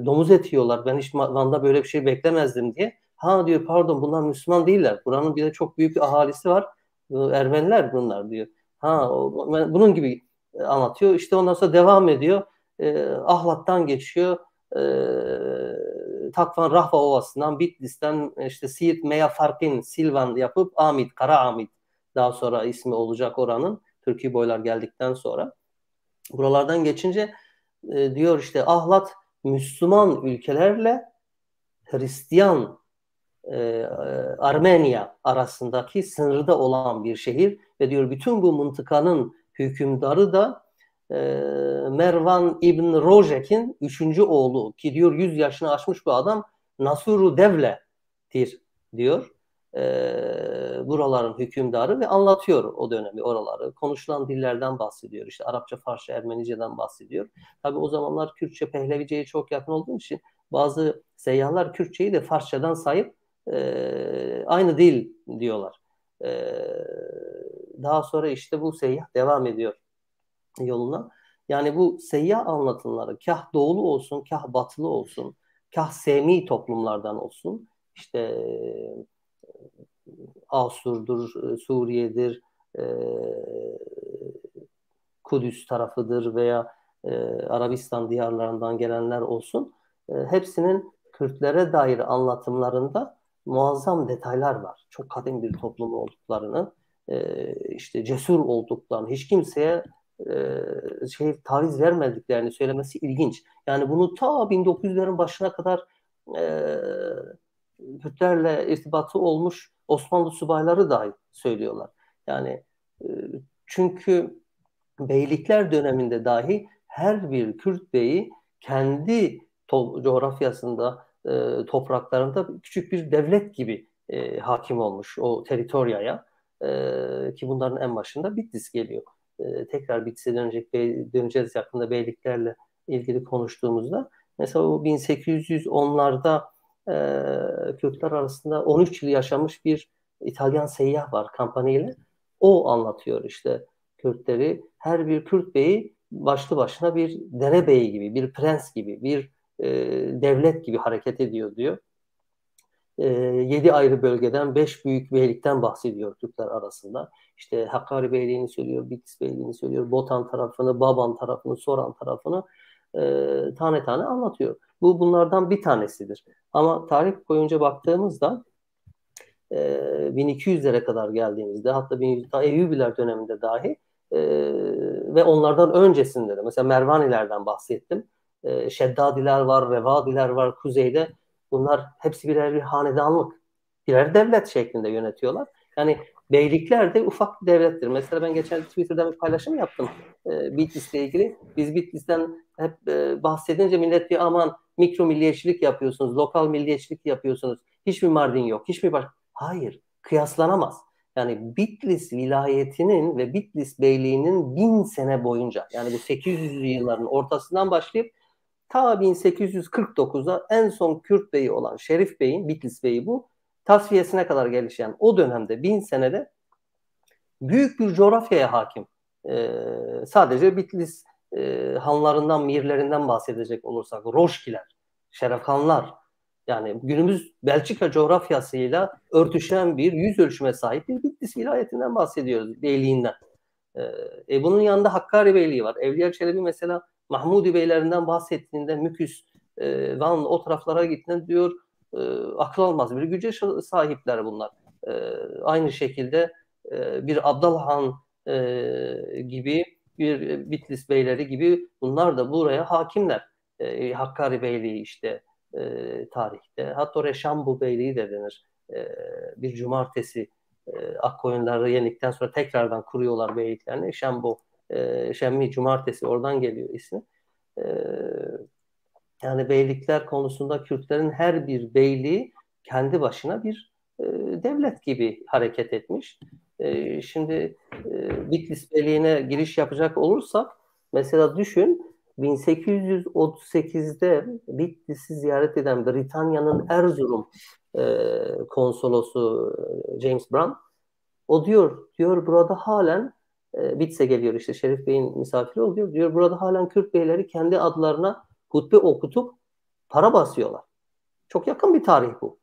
[SPEAKER 2] domuz eti yiyorlar. Ben hiç Van'da böyle bir şey beklemezdim diye. Ha diyor pardon bunlar Müslüman değiller. Buranın bir de çok büyük bir ahalisi var. Ermeniler bunlar diyor. Bunun gibi anlatıyor. İşte ondan sonra devam ediyor. Ahlat'tan geçiyor. Takvan Rahva Ovası'ndan Bitlis'ten işte Siirt Meya Farkin Silvan yapıp Amit, Kara Amit daha sonra ismi olacak oranın Türkiye boylar geldikten sonra buralardan geçince diyor işte Ahlat Müslüman ülkelerle Hristiyan Armenya arasındaki sınırda olan bir şehir ve diyor bütün bu mıntıkanın hükümdarı da Mervan İbn Rojek'in 3. oğlu ki diyor 100 yaşını aşmış bu adam Nasuru Devle'dir diyor. Buraların hükümdarı ve anlatıyor o dönemi oraları. Konuşulan dillerden bahsediyor. İşte Arapça, Farsça, Ermenice'den bahsediyor. Tabii o zamanlar Kürtçe, Pehlevice'ye çok yakın olduğu için bazı seyyahlar Kürtçeyi de Farsçadan sayıp aynı değil diyorlar. Daha sonra işte bu seyyah devam ediyor yoluna. Yani bu seyyah anlatımları kah doğulu olsun, kah batılı olsun, kah Semi toplumlardan olsun, işte Asur'dur, Suriye'dir, e, Kudüs tarafıdır veya Arabistan diyarlarından gelenler olsun, hepsinin Kürtlere dair anlatımlarında muazzam detaylar var. Çok kadim bir toplum olduklarını, işte cesur olduklarını, hiç kimseye taviz vermediklerini söylemesi ilginç. Yani bunu ta 1900'lerin başına kadar Kürtlerle irtibatı olmuş Osmanlı subayları dahi söylüyorlar. Yani çünkü beylikler döneminde dahi her bir Kürt beyi kendi coğrafyasında, topraklarında küçük bir devlet gibi hakim olmuş o teritoryaya. Ki bunların en başında Bitlis geliyor. Tekrar Bitlis'e döneceğiz yakında beyliklerle ilgili konuştuğumuzda. Mesela o 1810'larda Kürtler arasında 13 yıl yaşamış bir İtalyan seyyah var Campanile. O anlatıyor işte Kürtleri. Her bir Kürt beyi başlı başına bir derebeyi gibi, bir prens gibi, bir devlet gibi hareket ediyor diyor. 7 ayrı bölgeden 5 büyük beylikten bahsediyor Türkler arasında. İşte Hakkari Beyliğini söylüyor, Bitlis Beyliğini söylüyor, Botan tarafını, Baban tarafını, Soran tarafını tane tane anlatıyor. Bu bunlardan bir tanesidir. Ama tarih boyunca baktığımızda 1200'lere kadar geldiğimizde hatta Eyyubiler döneminde dahi ve onlardan öncesinde de mesela Mervanilerden bahsettim. Şeddadiler var, Revadiler var kuzeyde. Bunlar hepsi birer bir hanedanlık, birer devlet şeklinde yönetiyorlar. Yani beylikler de ufak bir devlettir. Mesela ben geçen Twitter'da bir paylaşım yaptım Bitlis'le ilgili. Biz Bitlis'ten hep bahsedince millet bir aman mikro milliyetçilik yapıyorsunuz, lokal milliyetçilik yapıyorsunuz. Hiçbir Mardin yok, hiçbir Hayır, kıyaslanamaz. Yani Bitlis vilayetinin ve Bitlis beyliğinin 1000 sene boyunca, yani bu 800'lü yılların ortasından başlayıp ta 1849'a en son Kürt beyi olan Şerif Bey'in, Bitlis Bey'i bu, tasfiyesine kadar gelişen o dönemde 1000 senede büyük bir coğrafyaya hakim. Sadece Bitlis hanlarından, mirlerinden bahsedecek olursak, Roşkiler, Şerefhanlar, yani günümüz Belçika coğrafyasıyla örtüşen bir yüz ölçüme sahip bir Bitlis vilayetinden bahsediyoruz, beyliğinden. Bunun yanında Hakkari Beyliği var. Evliya Çelebi mesela Mahmudi Beylerinden bahsettiğinde Müküs, Van o taraflara gittiğinde diyor akıl almaz bir güce sahipler bunlar. Aynı şekilde bir Abdalhan gibi bir Bitlis beyleri gibi bunlar da buraya hakimler. Hakkari Beyliği işte tarihte. Hatta Reşambu Beyliği de denir. Bir cumartesi Akkoyunları yendikten sonra tekrardan kuruyorlar beyliklerini. Şemmi Cumartesi oradan geliyor ismi. Yani beylikler konusunda Kürtlerin her bir beyliği kendi başına bir devlet gibi hareket etmiş. Şimdi Bitlis Beyliği'ne giriş yapacak olursak mesela düşün 1838'de Bitlis'i ziyaret eden Britanya'nın Erzurum konsolosu James Brown o diyor burada halen Bitlis'e geliyor işte Şerif Bey'in misafiri oluyor. Diyor burada halen Kürt beyleri kendi adlarına hutbe okutup para basıyorlar. Çok yakın bir tarih bu.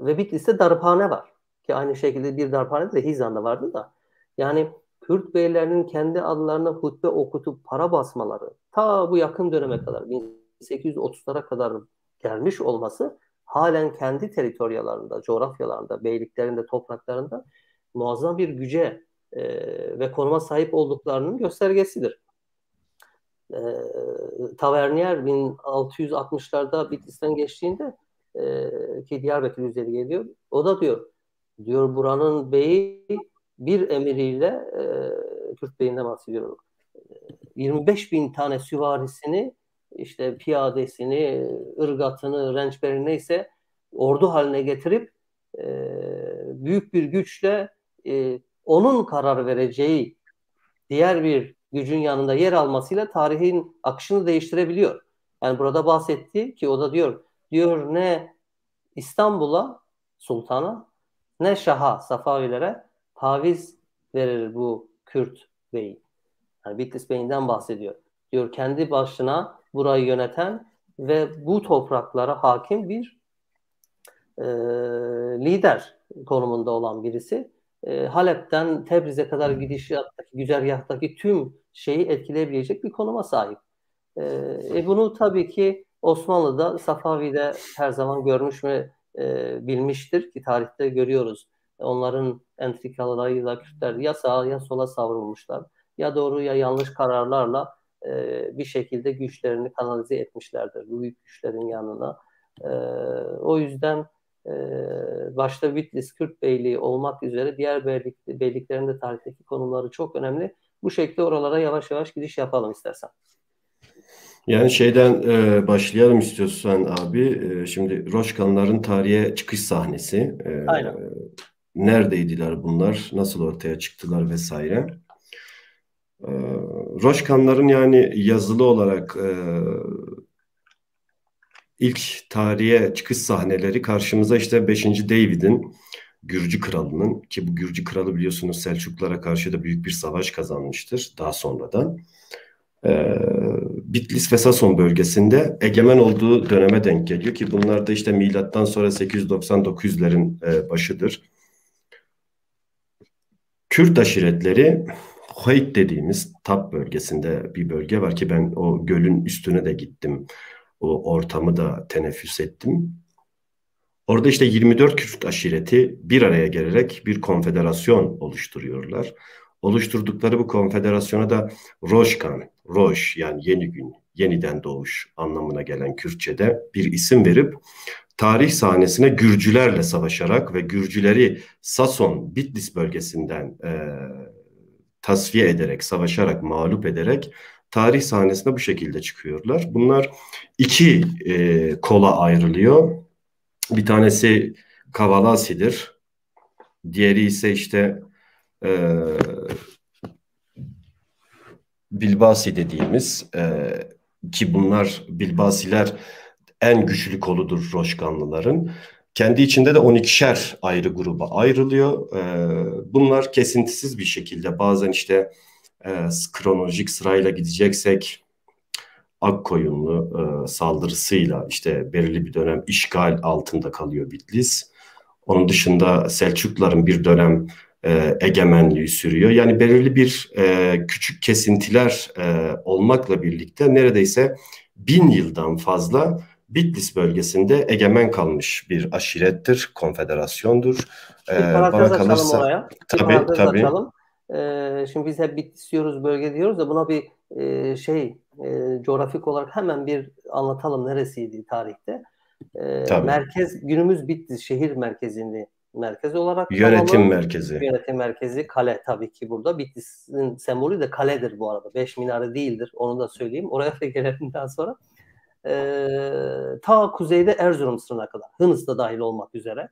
[SPEAKER 2] Ve Bitlis'te darphane var. Ki aynı şekilde bir darphane de Hizan'da vardı da. Yani Kürt beylerinin kendi adlarına hutbe okutup para basmaları ta bu yakın döneme kadar 1830'lara kadar gelmiş olması halen kendi teritoryalarında, coğrafyalarında, beyliklerinde, topraklarında muazzam bir güce ve konuma sahip olduklarının göstergesidir. Tavernier 1660'larda Bitlis'ten geçtiğinde ki Diyarbakır üzeri geliyor. O da diyor buranın beyi bir emiriyle Kürt beyinden bahsediyorum. 25 bin tane süvarisini işte piyadesini, ırgatını, rençberini neyse ordu haline getirip büyük bir güçle onun karar vereceği diğer bir gücün yanında yer almasıyla tarihin akışını değiştirebiliyor. Yani burada bahsetti ki o da diyor ne İstanbul'a sultana ne şaha, Safavilere taviz verir bu Kürt bey. Yani Bitlis beyinden bahsediyor. Diyor kendi başına burayı yöneten ve bu topraklara hakim bir lider konumunda olan birisi. Halep'ten Tebriz'e kadar gidişattaki, güzergahtaki tüm şeyi etkileyebilecek bir konuma sahip. Bunu tabii ki Osmanlı'da, Safavi'de her zaman görmüş ve bilmiştir ki tarihte görüyoruz. Onların entrikalarıyla Kürtler ya sağa ya sola savrulmuşlar. Ya doğru ya yanlış kararlarla bir şekilde güçlerini kanalize etmişlerdir bu büyük güçlerin yanına. O yüzden başta Bitlis Kürt Beyliği olmak üzere diğer beyliklerin de tarihteki konumları çok önemli. Bu şekilde oralara yavaş yavaş gidiş yapalım istersen.
[SPEAKER 3] Yani şeyden başlayalım istiyorsan abi. Şimdi Roşkanların tarihe çıkış sahnesi.
[SPEAKER 2] Aynen.
[SPEAKER 3] Neredeydiler bunlar? Nasıl ortaya çıktılar vesaire. Roşkanların yani yazılı olarak ilk tarihe çıkış sahneleri karşımıza işte 5. David'in, Gürcü kralının, ki bu Gürcü kralı biliyorsunuz Selçuklulara karşı da büyük bir savaş kazanmıştır daha sonradan. Bitlis ve Sason bölgesinde egemen olduğu döneme denk geliyor ki bunlar da işte milattan sonra 890-900'lerin başıdır. Kürt aşiretleri Hoyt dediğimiz Tap bölgesinde bir bölge var ki ben o gölün üstüne de gittim. O ortamı da teneffüs ettim. Orada işte 24 Kürt aşireti bir araya gelerek bir konfederasyon oluşturuyorlar. Oluşturdukları bu konfederasyona da Roşkan, Roş yani yeni gün, yeniden doğuş anlamına gelen Kürtçe'de bir isim verip tarih sahnesine Gürcülerle savaşarak ve Gürcüleri Sason, Bitlis bölgesinden tasfiye ederek, savaşarak, mağlup ederek tarih sahnesine bu şekilde çıkıyorlar. Bunlar iki kola ayrılıyor. Bir tanesi Kavalasi'dir. Diğeri ise işte Bilbasi dediğimiz ki bunlar Bilbasiler en güçlü koludur Roşkanlıların. Kendi içinde de 12'şer ayrı gruba ayrılıyor. Bunlar kesintisiz bir şekilde bazen işte kronolojik sırayla gideceksek Akkoyunlu saldırısıyla işte belirli bir dönem işgal altında kalıyor Bitlis. Onun dışında Selçukluların bir dönem egemenliği sürüyor. Yani belirli bir küçük kesintiler olmakla birlikte neredeyse 1000 yıldan fazla Bitlis bölgesinde egemen kalmış bir aşirettir, konfederasyondur.
[SPEAKER 2] Bir parantez açalım oraya.
[SPEAKER 3] Tabii.
[SPEAKER 2] Açalım. Şimdi biz hep Bitlis diyoruz, bölge diyoruz da buna bir coğrafik olarak hemen bir anlatalım neresiydi tarihte. Merkez günümüz Bitlis şehir merkezini merkez olarak
[SPEAKER 3] yönetim
[SPEAKER 2] merkezi kale tabii ki burada. Bitlis'in sembolü de kaledir bu arada. 5 minare değildir. Onu da söyleyeyim. Oraya da gelelim daha sonra. Ta kuzeyde Erzurum sınırına kadar. Hınıs da dahil olmak üzere.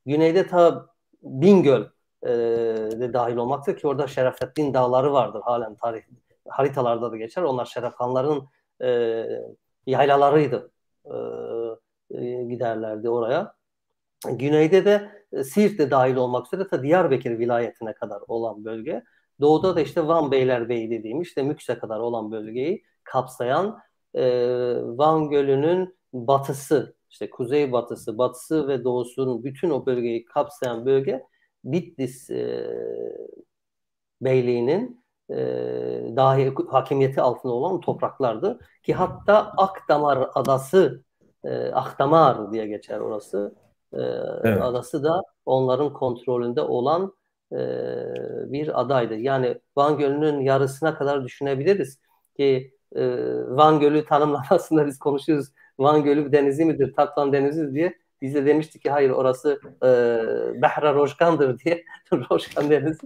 [SPEAKER 2] Güneyde ta Bingöl de dahil olmaktır ki orada Şerafettin Dağları vardır. Halen tarih haritalarda da geçer. Onlar Şerefkanların yaylalarıydı. Giderlerdi oraya. Güneyde de Siirt de dahil olmak üzere ta Diyarbakır vilayetine kadar olan bölge. Doğuda da işte Van Beylerbeyi dediğimiz işte Mükse kadar olan bölgeyi kapsayan Van Gölü'nün batısı, işte kuzeybatısı, batısı ve doğusunun bütün o bölgeyi kapsayan bölge Bitlis Beyliği'nin dahi hakimiyeti altında olan topraklardı. Ki hatta Akdamar Adası, Akdamar diye geçer orası. Evet. Adası da onların kontrolünde olan bir adaydı. Yani Van Gölü'nün yarısına kadar düşünebiliriz ki Van Gölü tanımlamasında biz konuşuyoruz. Van Gölü denizi midir, Taklan denizi diye. Biz de demiştik ki hayır orası Behra Rojkan'dır diye. Rojkan denizi.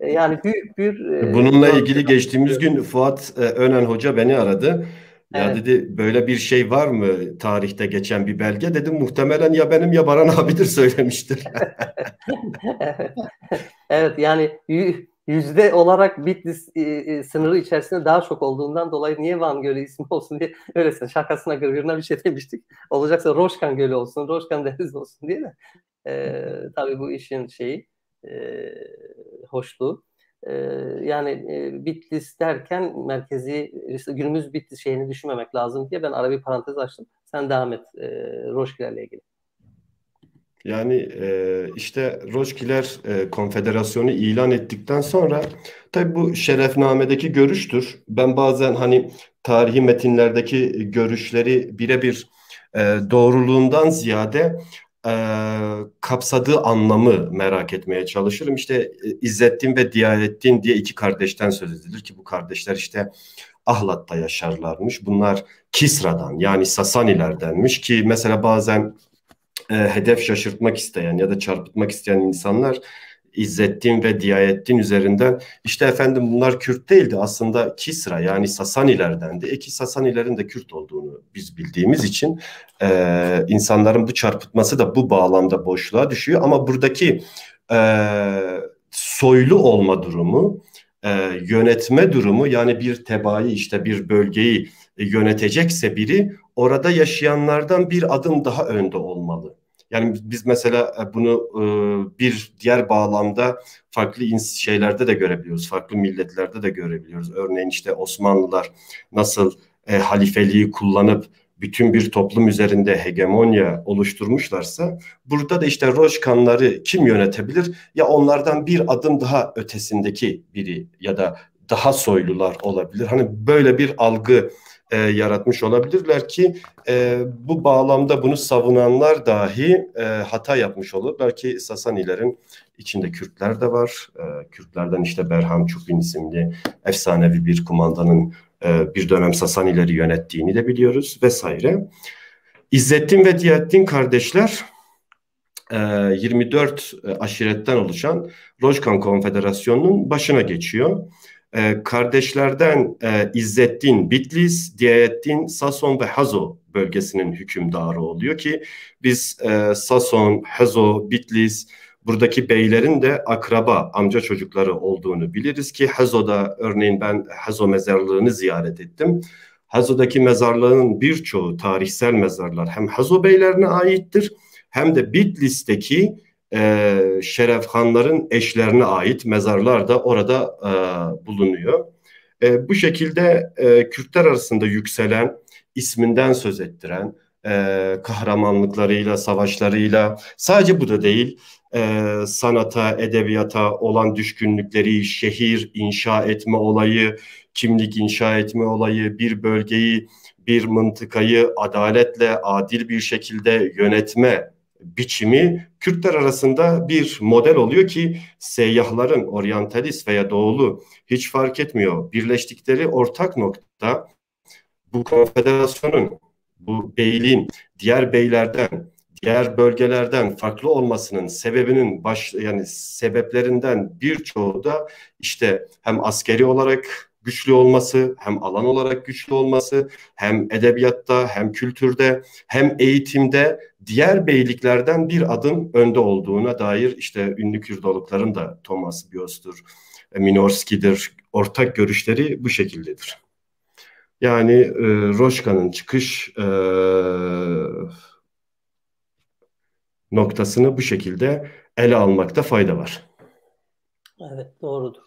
[SPEAKER 2] Yani büyük bir...
[SPEAKER 3] Bununla ilgili geçtiğimiz gün Fuat Önen Hoca beni aradı. Ya evet. Dedi böyle bir şey var mı tarihte geçen bir belge? Dedim muhtemelen ya benim ya Baran abidir söylemiştir.
[SPEAKER 2] Evet yani yüzde olarak Bitlis sınırı içerisinde daha çok olduğundan dolayı niye Van Gölü ismi olsun diye öylesine şakasına gırgırına bir şey demiştik. Olacaksa Roşkan Gölü olsun, Roşkan Denizi olsun diye de. Tabii bu işin şeyi hoşluğu. Yani Bitlis derken merkezi işte günümüz Bitlis şeyini düşünmemek lazım diye ben ara bir parantez açtım. Sen devam et Roşkilerle ilgili.
[SPEAKER 3] Yani işte Roşkiler Konfederasyonu ilan ettikten sonra tabii bu şerefnamedeki görüştür. Ben bazen hani tarihi metinlerdeki görüşleri birebir doğruluğundan ziyade e, kapsadığı anlamı merak etmeye çalışırım. İşte İzzettin ve Diyalettin diye iki kardeşten söz edilir ki bu kardeşler işte Ahlat'ta yaşarlarmış. Bunlar Kisra'dan yani Sasanilerdenmiş ki mesela bazen hedef şaşırtmak isteyen ya da çarpıtmak isteyen insanlar İzzettin ve Diyayettin üzerinden işte efendim bunlar Kürt değildi aslında Kisra yani Sasanilerdendi. Ki Sasanilerin de Kürt olduğunu biz bildiğimiz için insanların bu çarpıtması da bu bağlamda boşluğa düşüyor. Ama buradaki soylu olma durumu, yönetme durumu yani bir tebaayı işte bir bölgeyi yönetecekse biri orada yaşayanlardan bir adım daha önde olmalı. Yani biz mesela bunu bir diğer bağlamda farklı şeylerde de görebiliyoruz. Farklı milletlerde de görebiliyoruz. Örneğin işte Osmanlılar nasıl halifeliği kullanıp bütün bir toplum üzerinde hegemonya oluşturmuşlarsa burada da işte Roşkanları kim yönetebilir? Ya onlardan bir adım daha ötesindeki biri ya da daha soylular olabilir. Hani böyle bir algı yaratmış olabilirler ki bu bağlamda bunu savunanlar dahi hata yapmış olurlar ki Sasanilerin içinde Kürtler de var. Kürtlerden işte Berham Çupin isimli efsanevi bir kumandanın bir dönem Sasanileri yönettiğini de biliyoruz vesaire. İzzettin ve Diyaettin kardeşler 24 aşiretten oluşan Rojkan Konfederasyonu'nun başına geçiyor. Kardeşlerden İzzettin Bitlis, Diyettin Sason ve Hazo bölgesinin hükümdarı oluyor ki biz Sason, Hazo, Bitlis buradaki beylerin de akraba amca çocukları olduğunu biliriz ki Hazo'da örneğin ben Hazo mezarlığını ziyaret ettim. Hazo'daki mezarlığın birçoğu tarihsel mezarlar hem Hazo beylerine aittir hem de Bitlis'teki Şerefhanların eşlerine ait mezarlar da orada bulunuyor. Bu şekilde Kürtler arasında yükselen, isminden söz ettiren, kahramanlıklarıyla, savaşlarıyla sadece bu da değil, sanata, edebiyata olan düşkünlükleri, şehir inşa etme olayı, kimlik inşa etme olayı, bir bölgeyi, bir mıntıkayı adaletle, adil bir şekilde yönetme biçimi Kürtler arasında bir model oluyor ki seyyahların oryantalist veya doğulu hiç fark etmiyor. Birleştikleri ortak nokta bu konfederasyonun, bu beyliğin diğer beylerden, diğer bölgelerden farklı olmasının sebebinin yani sebeplerinden birçoğu da işte hem askeri olarak güçlü olması, hem alan olarak güçlü olması, hem edebiyatta, hem kültürde, hem eğitimde diğer beyliklerden bir adım önde olduğuna dair işte ünlü Kürdolukların da Thomas Bios'tur, Minorski'dir, ortak görüşleri bu şekildedir. Yani Roşka'nın çıkış noktasını bu şekilde ele almakta fayda var.
[SPEAKER 2] Evet, doğrudur.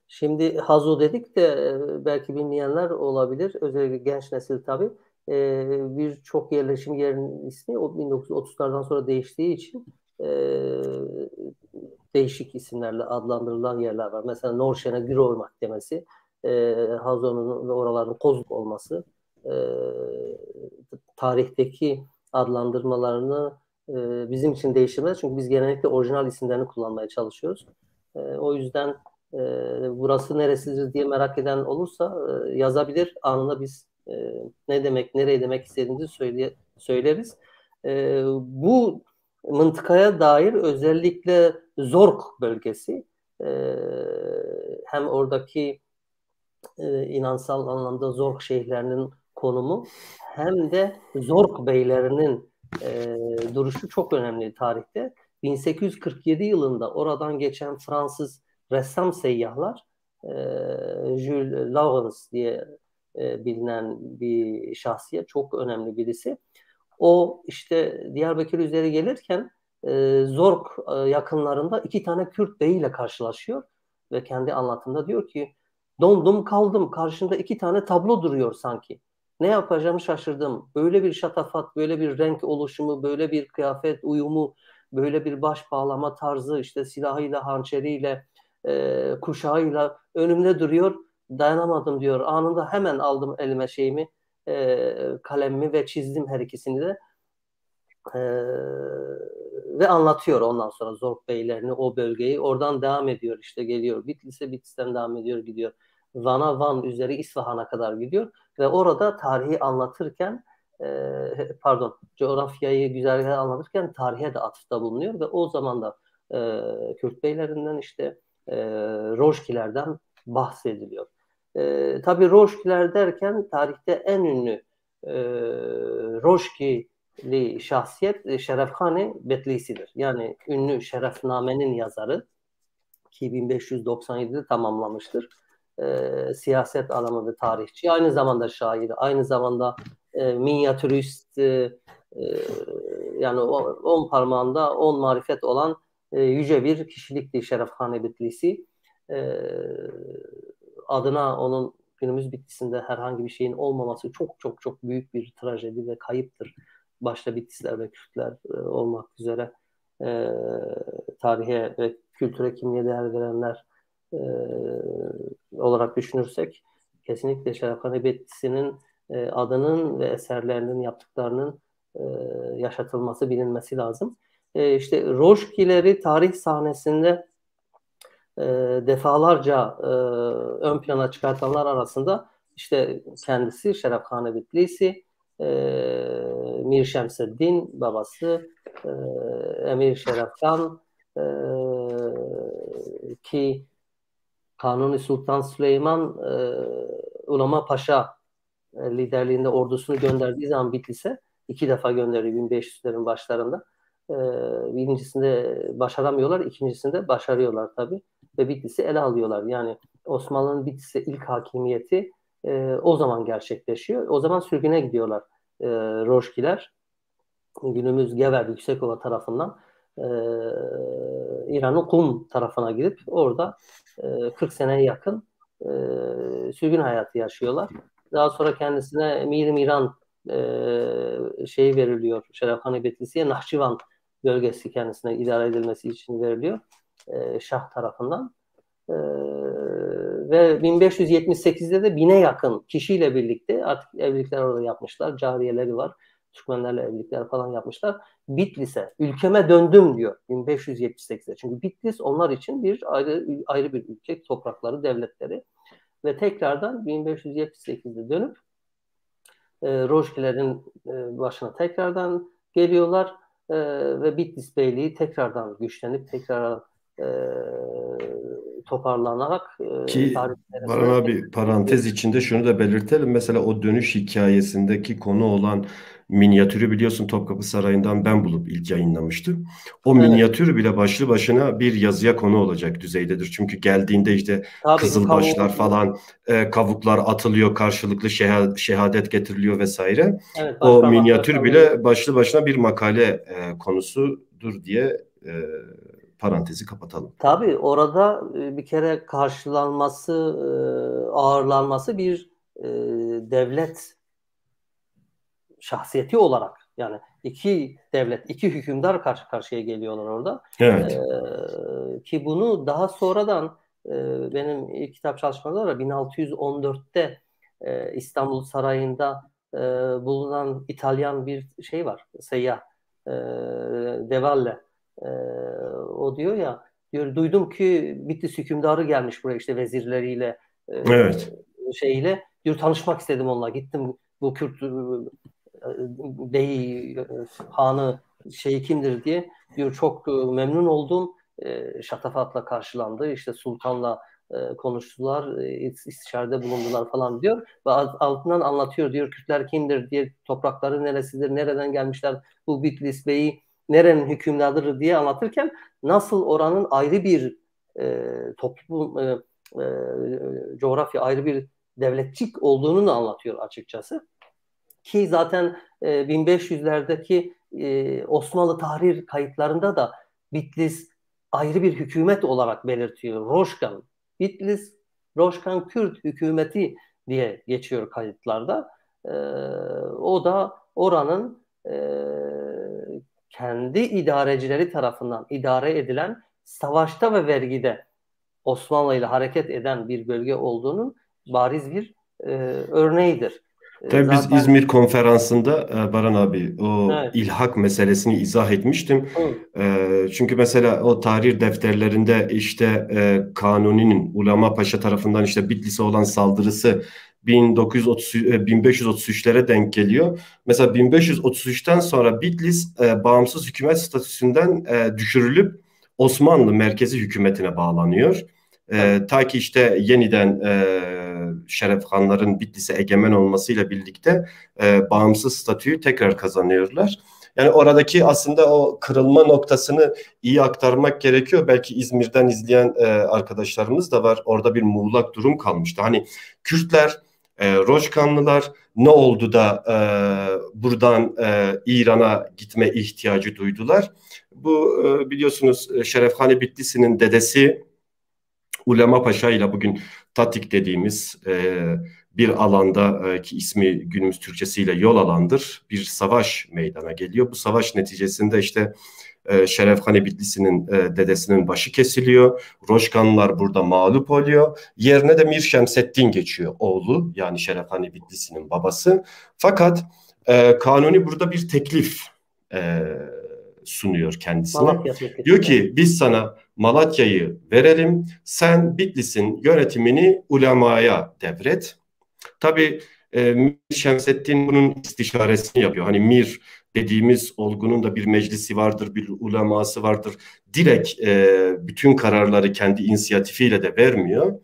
[SPEAKER 2] Şimdi Hazo dedik de belki bilmeyenler olabilir. Özellikle genç nesil tabii. Birçok yerleşim yerinin ismi 1930'lardan sonra değiştiği için değişik isimlerle adlandırılan yerler var. Mesela Norşen'e Gürol Mahkemesi, Hazo'nun ve oraların Kozluk olması tarihteki adlandırmalarını bizim için değiştirmez. Çünkü biz genellikle orijinal isimlerini kullanmaya çalışıyoruz. O yüzden burası neresidir diye merak eden olursa yazabilir. Anında biz ne demek, nereye demek istediğimizi söyleriz. Bu mıntıkaya dair özellikle Zork bölgesi hem oradaki inansal anlamda Zork şeyhlerinin konumu hem de Zork beylerinin duruşu çok önemli tarihte. 1847 yılında oradan geçen Fransız ressam seyyahlar, Jules Laurens diye bilinen bir şahsiyet, çok önemli birisi. O işte Diyarbakır üzeri gelirken Zork yakınlarında 2 tane Kürt beyiyle karşılaşıyor ve kendi anlatımda diyor ki, dondum kaldım, karşımda 2 tane tablo duruyor sanki. Ne yapacağımı şaşırdım. Böyle bir şatafat, böyle bir renk oluşumu, böyle bir kıyafet uyumu, böyle bir baş bağlama tarzı, işte silahıyla, hançeriyle, kuşağıyla önümde duruyor. Dayanamadım diyor. Anında hemen aldım elime kalemimi ve çizdim her ikisini de. Ve anlatıyor ondan sonra Zork beylerini, o bölgeyi. Oradan devam ediyor, işte geliyor Bitlis'e, Bitlis'ten devam ediyor, gidiyor Van'a, Van üzeri İsfahan'a kadar gidiyor ve orada tarihi anlatırken coğrafyayı, güzergahı anlatırken tarihe de atıfta bulunuyor ve o zaman da Kürt beylerinden, işte Rojkilerden bahsediliyor. Tabii Rojkiler derken tarihte en ünlü Rojkili şahsiyet Şerefkhani Betlisi'dir. Yani ünlü Şerefname'nin yazarı, ki 1597'de tamamlamıştır. Siyaset adamı ve tarihçi, aynı zamanda şair, aynı zamanda minyatürist, yani 10 parmağında 10 marifet olan yüce bir kişilikti Şerefkhani Betlisi. Adına onun günümüz Bitlis'inde herhangi bir şeyin olmaması çok çok çok büyük bir trajedi ve kayıptır. Başta Bitlisler ve Kürtler olmak üzere tarihe ve kültüre, kimliğe değer verenler olarak düşünürsek kesinlikle Şerefkhani Betlisi'nin adının ve eserlerinin, yaptıklarının yaşatılması, bilinmesi lazım. İşte Rojkileri tarih sahnesinde defalarca ön plana çıkartanlar arasında işte kendisi Şerefkhani Betlisi, Mir Şemseddin babası, Emir Şerefkan, ki Kanuni Sultan Süleyman Ulema Paşa liderliğinde ordusunu gönderdiği zaman Bitlis'e 2 defa gönderiyor 1500'lerin başlarında. Birincisinde başaramıyorlar, ikincisinde başarıyorlar tabii ve Bitlis'i ele alıyorlar. Yani Osmanlı'nın Bitlis'e ilk hakimiyeti o zaman gerçekleşiyor. O zaman sürgüne gidiyorlar Rojkiler. Günümüz Gever, Yüksekova tarafından İran'ın Kum tarafına gidip orada 40 seneye yakın sürgün hayatı yaşıyorlar. Daha sonra kendisine Emir Miran veriliyor. Şerefkhani Betlisi'ye Nahçıvan bölgesi kendisine idare edilmesi için veriliyor Şah tarafından. Ve 1578'de de 1000'e yakın kişiyle birlikte artık evlilikler orada yapmışlar. Cariyeleri var. Türkmenlerle evlilikler falan yapmışlar. Bitlis'e, ülkeme döndüm diyor 1578'de. Çünkü Bitlis onlar için bir ayrı bir ülke, toprakları, devletleri. Ve tekrardan 1578'de dönüp Rojkilerin başına tekrardan geliyorlar ve Bitlis Beyliği tekrardan güçlenip tekrardan toparlanarak
[SPEAKER 3] ki Baran abi, parantez içinde şunu da belirtelim. Mesela o dönüş hikayesindeki konu olan minyatürü biliyorsun, Topkapı Sarayı'ndan ben bulup ilk yayınlamıştım. O minyatür bile başlı başına bir yazıya konu olacak düzeydedir. Çünkü geldiğinde işte kızılbaşlar falan, kavuklar atılıyor, karşılıklı şehadet getiriliyor vesaire.
[SPEAKER 2] Evet,
[SPEAKER 3] o minyatür bile başlı başına bir makale konusudur diye parantezi kapatalım.
[SPEAKER 2] Tabii orada bir kere karşılanması, ağırlanması bir devlet şahsiyeti olarak, yani 2 devlet, 2 hükümdar karşı karşıya geliyorlar orada.
[SPEAKER 3] Evet.
[SPEAKER 2] Ki bunu daha sonradan benim ilk kitap çalışmalarım var. 1614'te İstanbul Sarayı'nda bulunan İtalyan bir var, seyyah, Devalle. O diyor ya, duydum ki Bitlis hükümdarı gelmiş buraya işte vezirleriyle,
[SPEAKER 3] evet.
[SPEAKER 2] Diyor, tanışmak istedim onunla. Gittim, bu Kürt beyi, hanı kimdir diye. Diyor, çok memnun oldum. Şatafatla karşılandı. İşte sultanla konuştular, istişarede bulundular falan diyor. Ve altından anlatıyor, diyor Kürtler kimdir diye, toprakları neresidir, nereden gelmişler, bu Bitlis Bey'i nerenin hükümdarıdır diye anlatırken nasıl oranın ayrı bir toplum, coğrafya, ayrı bir devletçik olduğunu da anlatıyor açıkçası. Ki zaten 1500'lerdeki Osmanlı tahrir kayıtlarında da Bitlis ayrı bir hükümet olarak belirtiyor. Roşkan, Bitlis Roşkan Kürt hükümeti diye geçiyor kayıtlarda. O da oranın kendi idarecileri tarafından idare edilen, savaşta ve vergide Osmanlı ile hareket eden bir bölge olduğunun bariz bir örneğidir.
[SPEAKER 3] Tabii biz
[SPEAKER 2] Zaten
[SPEAKER 3] İzmir konferansında Baran abi o
[SPEAKER 2] evet.
[SPEAKER 3] ilhak meselesini izah etmiştim. Çünkü mesela o tarih defterlerinde işte Kanuni'nin Ulema Paşa tarafından işte Bitlis'e olan saldırısı 1930 1533'lere denk geliyor. Mesela 1533'ten sonra Bitlis bağımsız hükümet statüsünden düşürülüp Osmanlı merkezi hükümetine bağlanıyor. Ta ki işte yeniden Şeref Hanların Bitlis'e egemen olmasıyla birlikte bağımsız statüyü tekrar kazanıyorlar. Yani oradaki aslında o kırılma noktasını iyi aktarmak gerekiyor. Belki İzmir'den izleyen arkadaşlarımız da var. Orada bir muğlak durum kalmıştı. Hani Kürtler, Roşkanlılar ne oldu da buradan İran'a gitme ihtiyacı duydular? Bu biliyorsunuz Şerefhani Bitlisi'nin dedesi Ulema Paşa ile bugün Tatik dediğimiz bir alanda ki ismi günümüz Türkçesiyle yol alandır. Bir savaş meydana geliyor. Bu savaş neticesinde işte Şerefhani Bitlisi'nin dedesinin başı kesiliyor. Roşkanlılar burada mağlup oluyor. Yerine de Mir Şemseddin geçiyor oğlu, yani Şerefhani Bitlisi'nin babası. Fakat Kanuni burada bir teklif sunuyor kendisine. Diyor ki biz sana Malatya'yı verelim, sen Bitlis'in yönetimini ulemaya devret. Tabii Mir Şemseddin bunun istişaresini yapıyor. Hani Mir dediğimiz olgunun da bir meclisi vardır, bir uleması vardır. Direkt bütün kararları kendi inisiyatifiyle de vermiyor.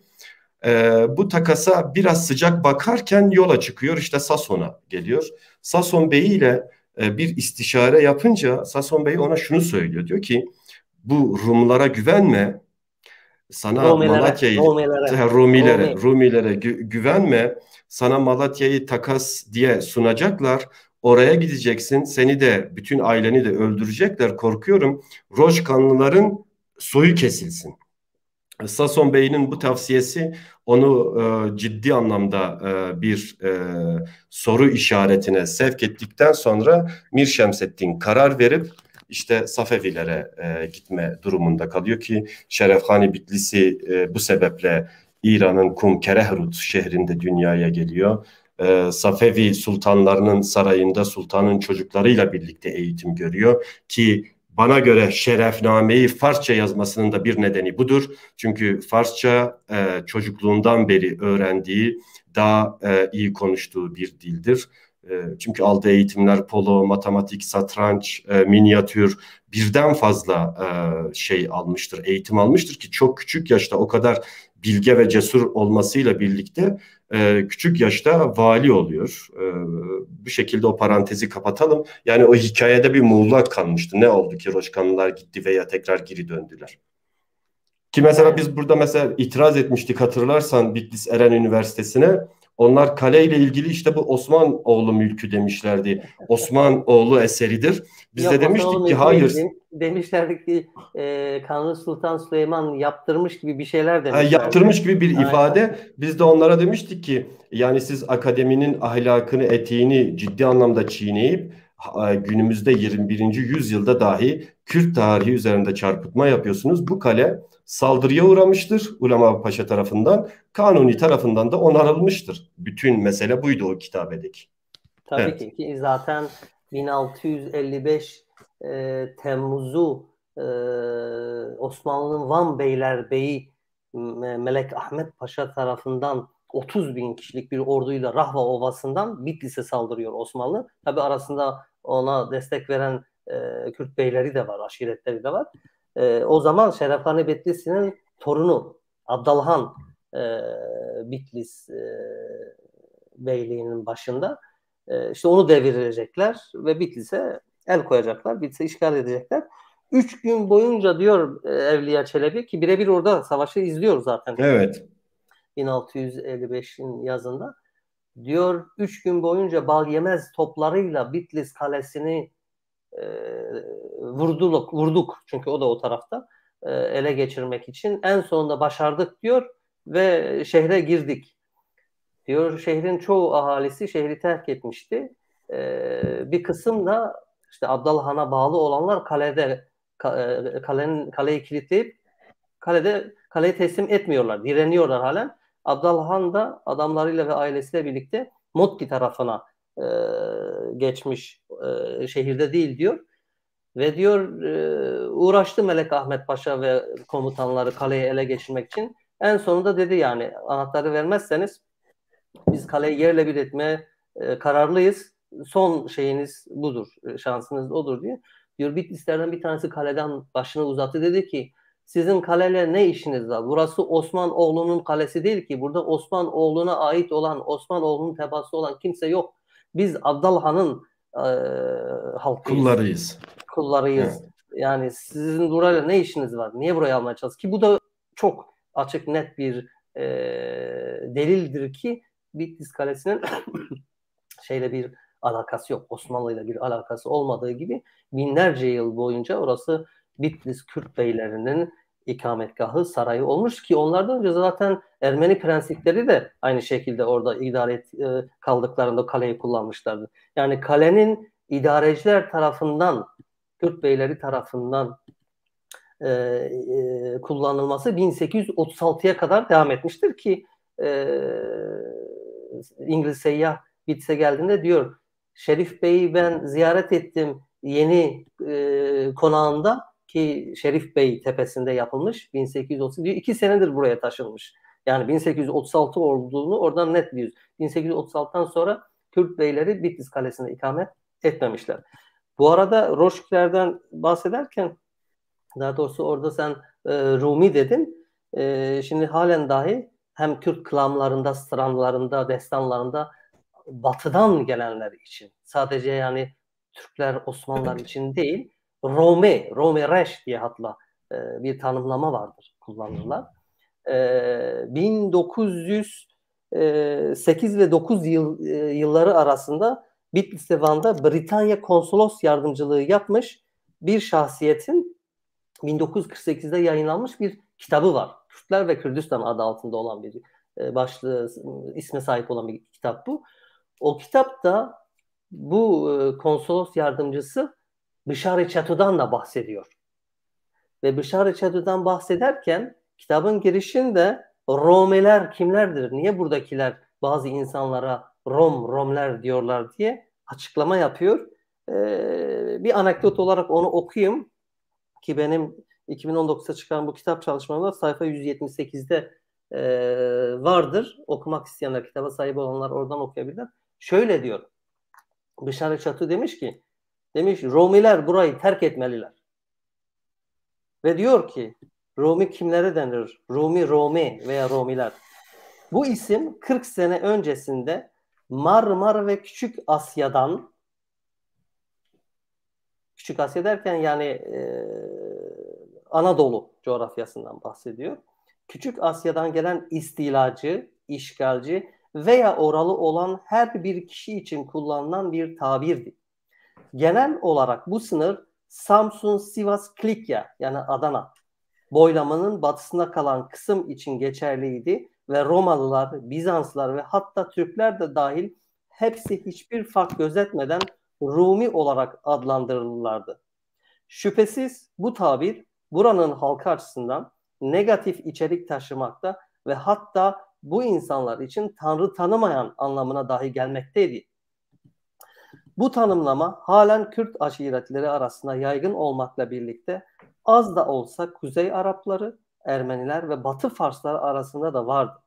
[SPEAKER 3] Bu takasa biraz sıcak bakarken yola çıkıyor, işte Sason'a geliyor. Sason Bey ile bir istişare yapınca Sason Bey ona şunu söylüyor. Diyor ki bu Rumlara güvenme. Sana Malatya'yı Rumilere güvenme. Sana Malatya'yı takas diye sunacaklar. Oraya gideceksin. Seni de bütün aileni de öldürecekler. Korkuyorum Roşkanlıların soyu kesilsin. Sason Bey'in bu tavsiyesi onu ciddi anlamda bir soru işaretine sevk ettikten sonra Mir Şemseddin karar verip işte Safevilere gitme durumunda kalıyor ki Şerefhani Bitlisi bu sebeple İran'ın Kum Kerehrut şehrinde dünyaya geliyor. Safevi sultanlarının sarayında sultanın çocuklarıyla birlikte eğitim görüyor ki bana göre Şerefname'yi Farsça yazmasının da bir nedeni budur. Çünkü Farsça çocukluğundan beri öğrendiği, daha iyi konuştuğu bir dildir. Çünkü aldığı eğitimler polo, matematik, satranç, minyatür, birden fazla şey almıştır, eğitim almıştır ki çok küçük yaşta o kadar bilge ve cesur olmasıyla birlikte küçük yaşta vali oluyor. Bu şekilde o parantezi kapatalım. Yani o hikayede bir muğlak kalmıştı. Ne oldu ki Roşkanlılar gitti veya tekrar geri döndüler? Ki mesela biz burada mesela itiraz etmiştik, hatırlarsan Bitlis Eren Üniversitesi'ne. Onlar kaleyle ilgili işte bu Osmanoğlu mülkü demişlerdi. Osmanoğlu eseridir. Biz de demiştik ki hayır.
[SPEAKER 2] Demişlerdi ki Kanuni Sultan Süleyman yaptırmış gibi bir şeyler demişlerdi.
[SPEAKER 3] Yaptırmış gibi bir ifade. Biz de onlara demiştik ki yani siz akademinin ahlakını, etiğini ciddi anlamda çiğneyip günümüzde 21. yüzyılda dahi Kürt tarihi üzerinde çarpıtma yapıyorsunuz. Bu kale saldırıya uğramıştır Ulema Paşa tarafından. Kanuni tarafından da onarılmıştır. Bütün mesele buydu o kitabedeki.
[SPEAKER 2] Tabii ki zaten 1655 Temmuz'u Osmanlı'nın Van Beylerbeyi Melek Ahmet Paşa tarafından 30 bin kişilik bir orduyla Rahva Ovası'ndan Bitlis'e saldırıyor Osmanlı. Tabii arasında ona destek veren Kürt beyleri de var, aşiretleri de var. O zaman Şerefhani Bitlisi'nin torunu Abdalhan Bitlis beyliğinin başında. İşte onu devirecekler ve Bitlis'e el koyacaklar, Bitlis'e işgal edecekler. 3 gün boyunca diyor Evliya Çelebi ki birebir orada savaşı izliyor zaten.
[SPEAKER 3] Evet.
[SPEAKER 2] 1655'in yazında. Diyor 3 gün boyunca bal yemez toplarıyla Bitlis kalesini vurduk. Çünkü o da o tarafta. Ele geçirmek için. En sonunda başardık diyor ve şehre girdik. Diyor şehrin çoğu ahalisi şehri terk etmişti. Bir kısım da işte Abdallah Han'a bağlı olanlar kaleyi kilitleyip kaleyi teslim etmiyorlar. Direniyorlar halen. Abdallah Han da adamlarıyla ve ailesiyle birlikte Motki tarafına geçmiş, şehirde değil diyor. Ve diyor uğraştı Melek Ahmet Paşa ve komutanları kaleyi ele geçirmek için. En sonunda dedi yani anahtarı vermezseniz biz kaleyi yerle bir etmeye kararlıyız. Son şeyiniz budur, şansınız odur diye. Diyor Bitlislerden bir tanesi kaleden başını uzattı, dedi ki sizin kaleyle ne işiniz var? Burası Osmanoğlu'nun kalesi değil ki. Burada Osmanoğlu'na ait olan, Osmanoğlu'nun tebaası olan kimse yok. Biz Abdal Han'ın halkıyız. Kullarıyız. Evet. Yani sizin burayla ne işiniz var? Niye burayı almaya çalışıyorsunuz? Ki bu da çok açık net bir delildir ki Bitlis Kalesi'nin şeyle bir alakası yok. Osmanlı'yla bir alakası olmadığı gibi binlerce yıl boyunca orası Bitlis Kürt beylerinin ikametgahı, sarayı olmuş ki onlardan önce zaten Ermeni prensipleri de aynı şekilde orada kaldıklarında kaleyi kullanmışlardı. Yani kalenin idareciler tarafından, Kürt beyleri tarafından kullanılması 1836'ya kadar devam etmiştir ki İngiliz seyyah Bitlis'e geldiğinde diyor Şerif Bey'i ben ziyaret ettim yeni konağında ki Şerif Bey tepesinde yapılmış 1830 diyor 2 senedir buraya taşınmış. Yani 1836 olduğunu oradan net biliyoruz. 1836'dan sonra Kürt beyleri Bitlis Kalesi'ne ikamet etmemişler. Bu arada Roşkler'den bahsederken daha doğrusu orada sen Rumi dedin. Şimdi halen dahi hem Kürt klamlarında, stranlarında, destanlarında batıdan gelenler için sadece yani Türkler, Osmanlılar için değil Rome Reş diye hatta bir tanımlama vardır kullanırlar. 1908 ve 9 yılları arasında Bitlis Van'da Britanya konsolos yardımcılığı yapmış bir şahsiyetin 1948'de yayınlanmış bir kitabı var. Kürtler ve Kürdistan adı altında olan bir başlığı, isme sahip olan bir kitap bu. O kitapta bu konsolos yardımcısı Bişari Çatu'dan da bahsediyor. Ve Bişari Çatu'dan bahsederken kitabın girişinde Romeler kimlerdir? Niye buradakiler bazı insanlara Romler diyorlar diye açıklama yapıyor. Bir anekdot olarak onu okuyayım. Ki benim 2019'da çıkan bu kitap çalışmamda sayfa 178'de vardır. Okumak isteyenler, kitaba sahip olanlar oradan okuyabilirler. Şöyle diyor. Bişari Çatı demiş Romiler burayı terk etmeliler. Ve diyor ki Romi kimlere denir? Romi veya Romiler. Bu isim 40 sene öncesinde Marmara ve Küçük Asya'dan, Küçük Asya derken yani Anadolu coğrafyasından bahsediyor. Küçük Asya'dan gelen istilacı, işgalci veya oralı olan her bir kişi için kullanılan bir tabirdi. Genel olarak bu sınır Samsun, Sivas, Klikya yani Adana boylamanın batısına kalan kısım için geçerliydi ve Romalılar, Bizanslılar ve hatta Türkler de dahil hepsi hiçbir fark gözetmeden Rumi olarak adlandırılırlardı. Şüphesiz bu tabir buranın halkı açısından negatif içerik taşımakta ve hatta bu insanlar için Tanrı tanımayan anlamına dahi gelmekteydi. Bu tanımlama halen Kürt aşiretleri arasında yaygın olmakla birlikte az da olsa Kuzey Arapları, Ermeniler ve Batı Farslar arasında da vardı.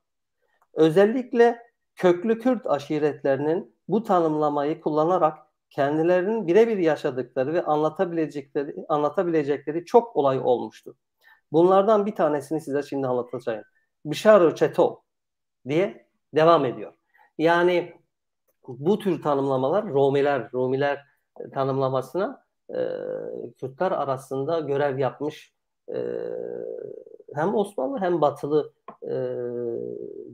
[SPEAKER 2] Özellikle köklü Kürt aşiretlerinin bu tanımlamayı kullanarak kendilerinin birebir yaşadıkları ve anlatabilecekleri çok olay olmuştu. Bunlardan bir tanesini size şimdi anlatacağım. Bişar Çeto diye devam ediyor. Yani bu tür tanımlamalar Romiler tanımlamasına Kürtler arasında görev yapmış hem Osmanlı hem Batılı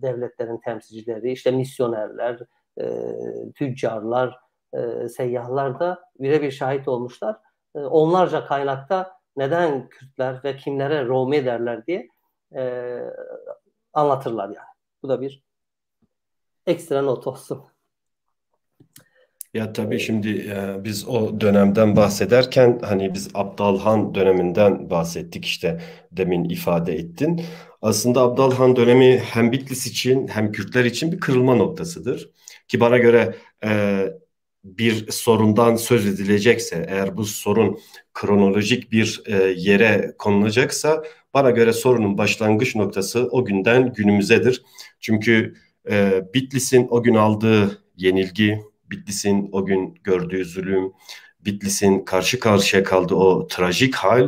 [SPEAKER 2] devletlerin temsilcileri, işte misyonerler, tüccarlar, seyyahlar da birebir şahit olmuşlar. Onlarca kaynakta neden Kürtler ve kimlere Romi derler diye anlatırlar yani. Bu da bir ekstra not olsun.
[SPEAKER 3] Ya tabii şimdi biz o dönemden bahsederken hani biz Abdalhan döneminden bahsettik, işte demin ifade ettin. Aslında Abdalhan dönemi hem Bitlis için hem Kürtler için bir kırılma noktasıdır. Ki bana göre bir sorundan söz edilecekse, eğer bu sorun kronolojik bir yere konulacaksa, bana göre sorunun başlangıç noktası o günden günümüzedir. Çünkü Bitlis'in o gün aldığı yenilgi, Bitlis'in o gün gördüğü zulüm, Bitlis'in karşı karşıya kaldığı o trajik hal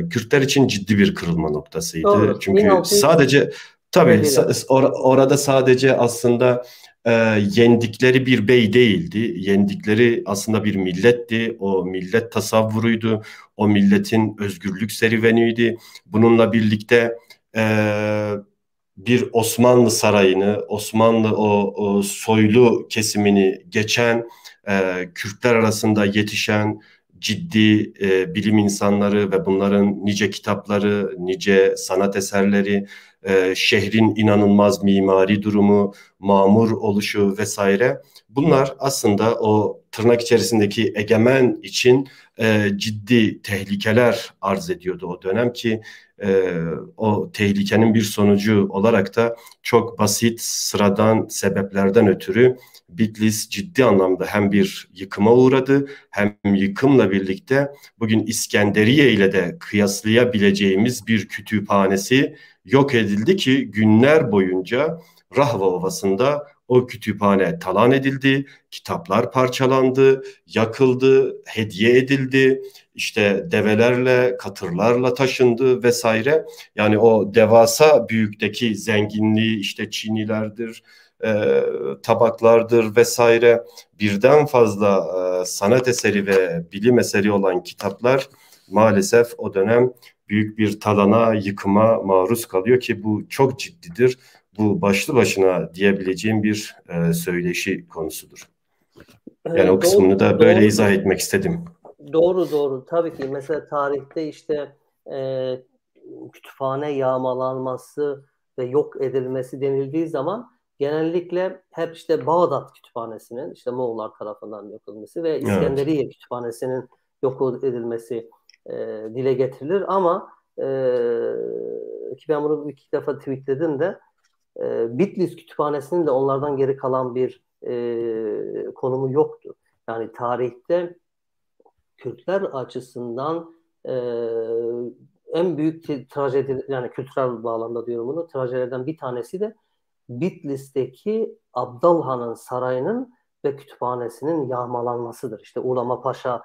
[SPEAKER 3] Kürtler için ciddi bir kırılma noktasıydı.
[SPEAKER 2] Doğru.
[SPEAKER 3] Çünkü sadece tabii
[SPEAKER 2] 1650'ler.
[SPEAKER 3] orada sadece aslında yendikleri bir bey değildi. Yendikleri aslında bir milletti. O millet tasavvuruydu. O milletin özgürlük serüveniydi. Bununla birlikte bir Osmanlı sarayını, Osmanlı o soylu kesimini geçen, Kürtler arasında yetişen ciddi bilim insanları ve bunların nice kitapları, nice sanat eserleri, şehrin inanılmaz mimari durumu, mamur oluşu vesaire. Bunlar aslında o tırnak içerisindeki egemen için ciddi tehlikeler arz ediyordu o dönem, ki o tehlikenin bir sonucu olarak da çok basit, sıradan sebeplerden ötürü Bitlis ciddi anlamda hem bir yıkıma uğradı, hem yıkımla birlikte bugün İskenderiye ile de kıyaslayabileceğimiz bir kütüphanesi yok edildi, ki günler boyunca Rahva Ovası'nda o kütüphane talan edildi, kitaplar parçalandı, yakıldı, hediye edildi, işte develerle, katırlarla taşındı vesaire. Yani o devasa büyükteki zenginliği, işte çinilerdir, tabaklardır vesaire, birden fazla sanat eseri ve bilim eseri olan kitaplar maalesef o dönem büyük bir talana, yıkıma maruz kalıyor, ki bu çok ciddidir. Bu başlı başına diyebileceğim bir söyleşi konusudur. Yani o kısmını da böyle izah etmek istedim.
[SPEAKER 2] Doğru. Tabii ki mesela tarihte işte kütüphane yağmalanması ve yok edilmesi denildiği zaman genellikle hep işte Bağdat Kütüphanesi'nin işte Moğollar tarafından yok edilmesi ve İskenderiye Kütüphanesi'nin yok edilmesi dile getirilir, ama ki ben bunu iki defa tweetledim de Bitlis Kütüphanesi'nin de onlardan geri kalan bir konumu yoktu. Yani tarihte Kürtler açısından en büyük trajedi, yani kültürel bağlamda diyorum bunu, trajedilerden bir tanesi de Bitlis'teki Abdalhan'ın sarayının ve kütüphanesinin yağmalanmasıdır. İşte Ulama Paşa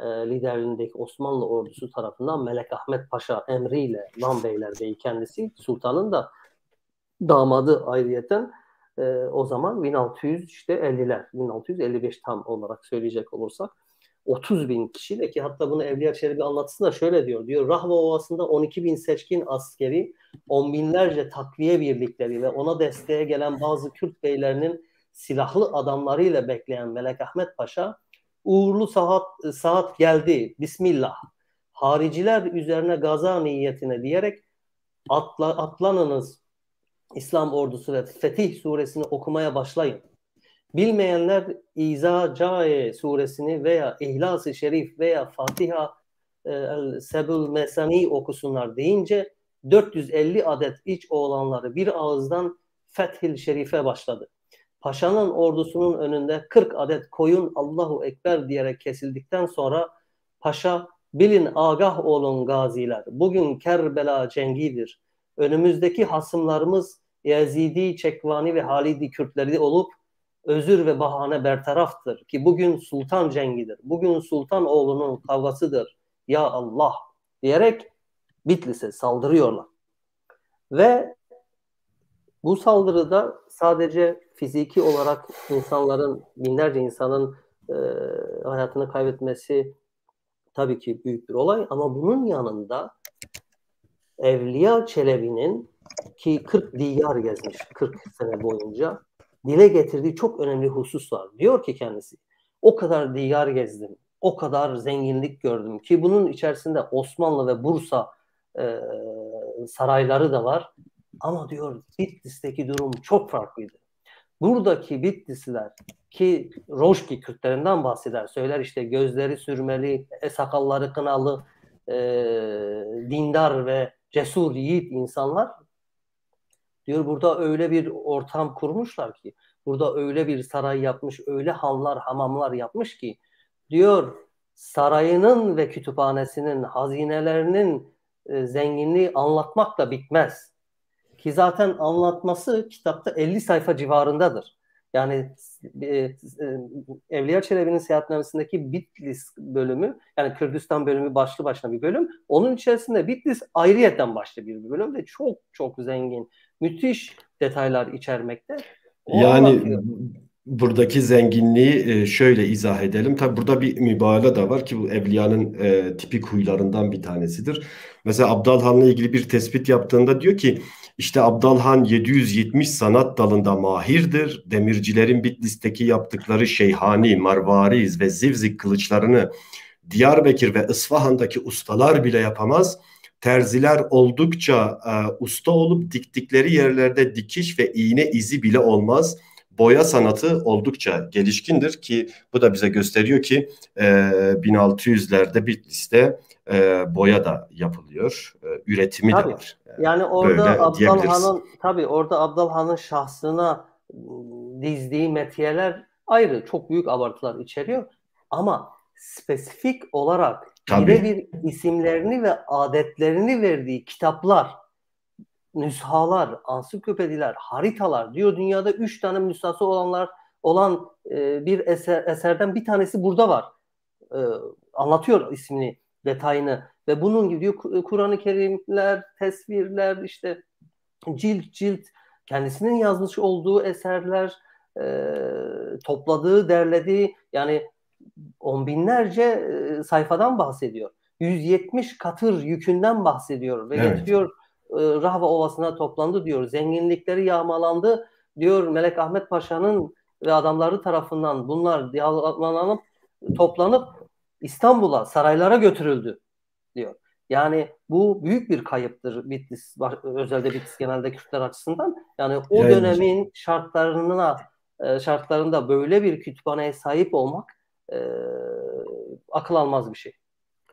[SPEAKER 2] liderliğindeki Osmanlı ordusu tarafından Melek Ahmet Paşa emriyle, Van Beylerbeyi kendisi, sultanın da damadı ayrıyeten, o zaman 1650'ler, 1655 tam olarak söyleyecek olursak 30.000 kişiyle, ki hatta bunu Evliya Çelebi anlatısında şöyle diyor. Rahva Ovası'nda 12.000 seçkin askeri, 10 binlerce takviye birlikleri ve ona desteğe gelen bazı Kürt beylerinin silahlı adamlarıyla bekleyen Melek Ahmet Paşa, uğurlu saat geldi, Bismillah, hariciler üzerine gaza niyetine diyerek atlanınız İslam ordusu ve Fetih suresini okumaya başlayın. Bilmeyenler İza-Cae suresini veya İhlas-ı Şerif veya Fatiha el-Sebül Mesani okusunlar deyince 450 adet iç oğlanları bir ağızdan Fethil Şerif'e başladı. Paşanın ordusunun önünde 40 adet koyun Allahu Ekber diyerek kesildikten sonra paşa, bilin agah olun gaziler, bugün Kerbela cengidir. Önümüzdeki hasımlarımız Yazidi, Çekvani ve Halidi Kürtleri olup özür ve bahane bertaraftır ki bugün sultan cengidir. Bugün sultan oğlunun kavgasıdır. Ya Allah diyerek Bitlis'e saldırıyorlar. Ve bu saldırıda sadece fiziki olarak insanların, binlerce insanın hayatını kaybetmesi tabii ki büyük bir olay ama bunun yanında Evliya Çelebi'nin ki 40 diyar gezmiş 40 sene boyunca dile getirdiği çok önemli husus var. Diyor ki kendisi, o kadar diyar gezdim, o kadar zenginlik gördüm ki bunun içerisinde Osmanlı ve Bursa sarayları da var. Ama diyor Bitlis'teki durum çok farklıydı. Buradaki Bitlisliler ki Roşki Kürtlerinden bahseder, söyler işte gözleri sürmeli, sakalları kınalı, dindar ve cesur yiğit insanlar diyor burada öyle bir ortam kurmuşlar ki, burada öyle bir saray yapmış, öyle hanlar, hamamlar yapmış ki diyor sarayının ve kütüphanesinin, hazinelerinin zenginliği anlatmakla bitmez. Ki zaten anlatması kitapta 50 sayfa civarındadır. Yani Evliya Çelebi'nin seyahatnamesindeki Bitlis bölümü, yani Kürdistan bölümü başlı başına bir bölüm. Onun içerisinde Bitlis ayrıyeten başlı bir bölüm ve çok çok zengin, müthiş detaylar içermekte. O
[SPEAKER 3] Yani
[SPEAKER 2] anlatıyor.
[SPEAKER 3] buradaki zenginliği şöyle izah edelim. Tabi burada bir mübalağa da var ki bu Evliya'nın tipik huylarından bir tanesidir. Mesela Abdalhan'la ilgili bir tespit yaptığında diyor ki işte Abdalhan 770 sanat dalında mahirdir. Demircilerin Bitlis'teki yaptıkları şeyhani, marvariz ve zivzik kılıçlarını Diyarbakır ve İsfahan'daki ustalar bile yapamaz. Terziler oldukça usta olup diktikleri yerlerde dikiş ve iğne izi bile olmaz. Boya sanatı oldukça gelişkindir ki bu da bize gösteriyor ki 1600'lerde Bitlis'te boya da yapılıyor. Üretimi
[SPEAKER 2] Tabii.
[SPEAKER 3] de var.
[SPEAKER 2] Yani orada
[SPEAKER 3] Böyle diyebiliriz.
[SPEAKER 2] Abdalhan'ın şahsına dizdiği metiyeler ayrı, çok büyük abartılar içeriyor. Ama spesifik olarak
[SPEAKER 3] Tabii.
[SPEAKER 2] birebir isimlerini ve adetlerini verdiği kitaplar, nüshalar, ansiklopediler, haritalar diyor dünyada 3 tane nüshası olan bir eserden bir tanesi burada var. Anlatıyor ismini, detayını ve bunun gibi diyor Kur'an-ı Kerimler, tesvirler, işte cilt cilt kendisinin yazmış olduğu eserler, topladığı, derlediği, yani on binlerce sayfadan bahsediyor. 170 katır yükünden bahsediyor ve
[SPEAKER 3] Evet.
[SPEAKER 2] getiriyor Rahva Ovası'na toplandı diyor. Zenginlikleri yağmalandı diyor. Melek Ahmet Paşa'nın ve adamları tarafından bunlar yağmalanıp toplanıp İstanbul'a, saraylara götürüldü diyor. Yani bu büyük bir kayıptır Bitlis, özellikle Bitlis genelde Kürtler açısından. Yani o
[SPEAKER 3] Yani
[SPEAKER 2] dönemin şartlarında böyle bir kütüphaneye sahip olmak akıl almaz bir şey.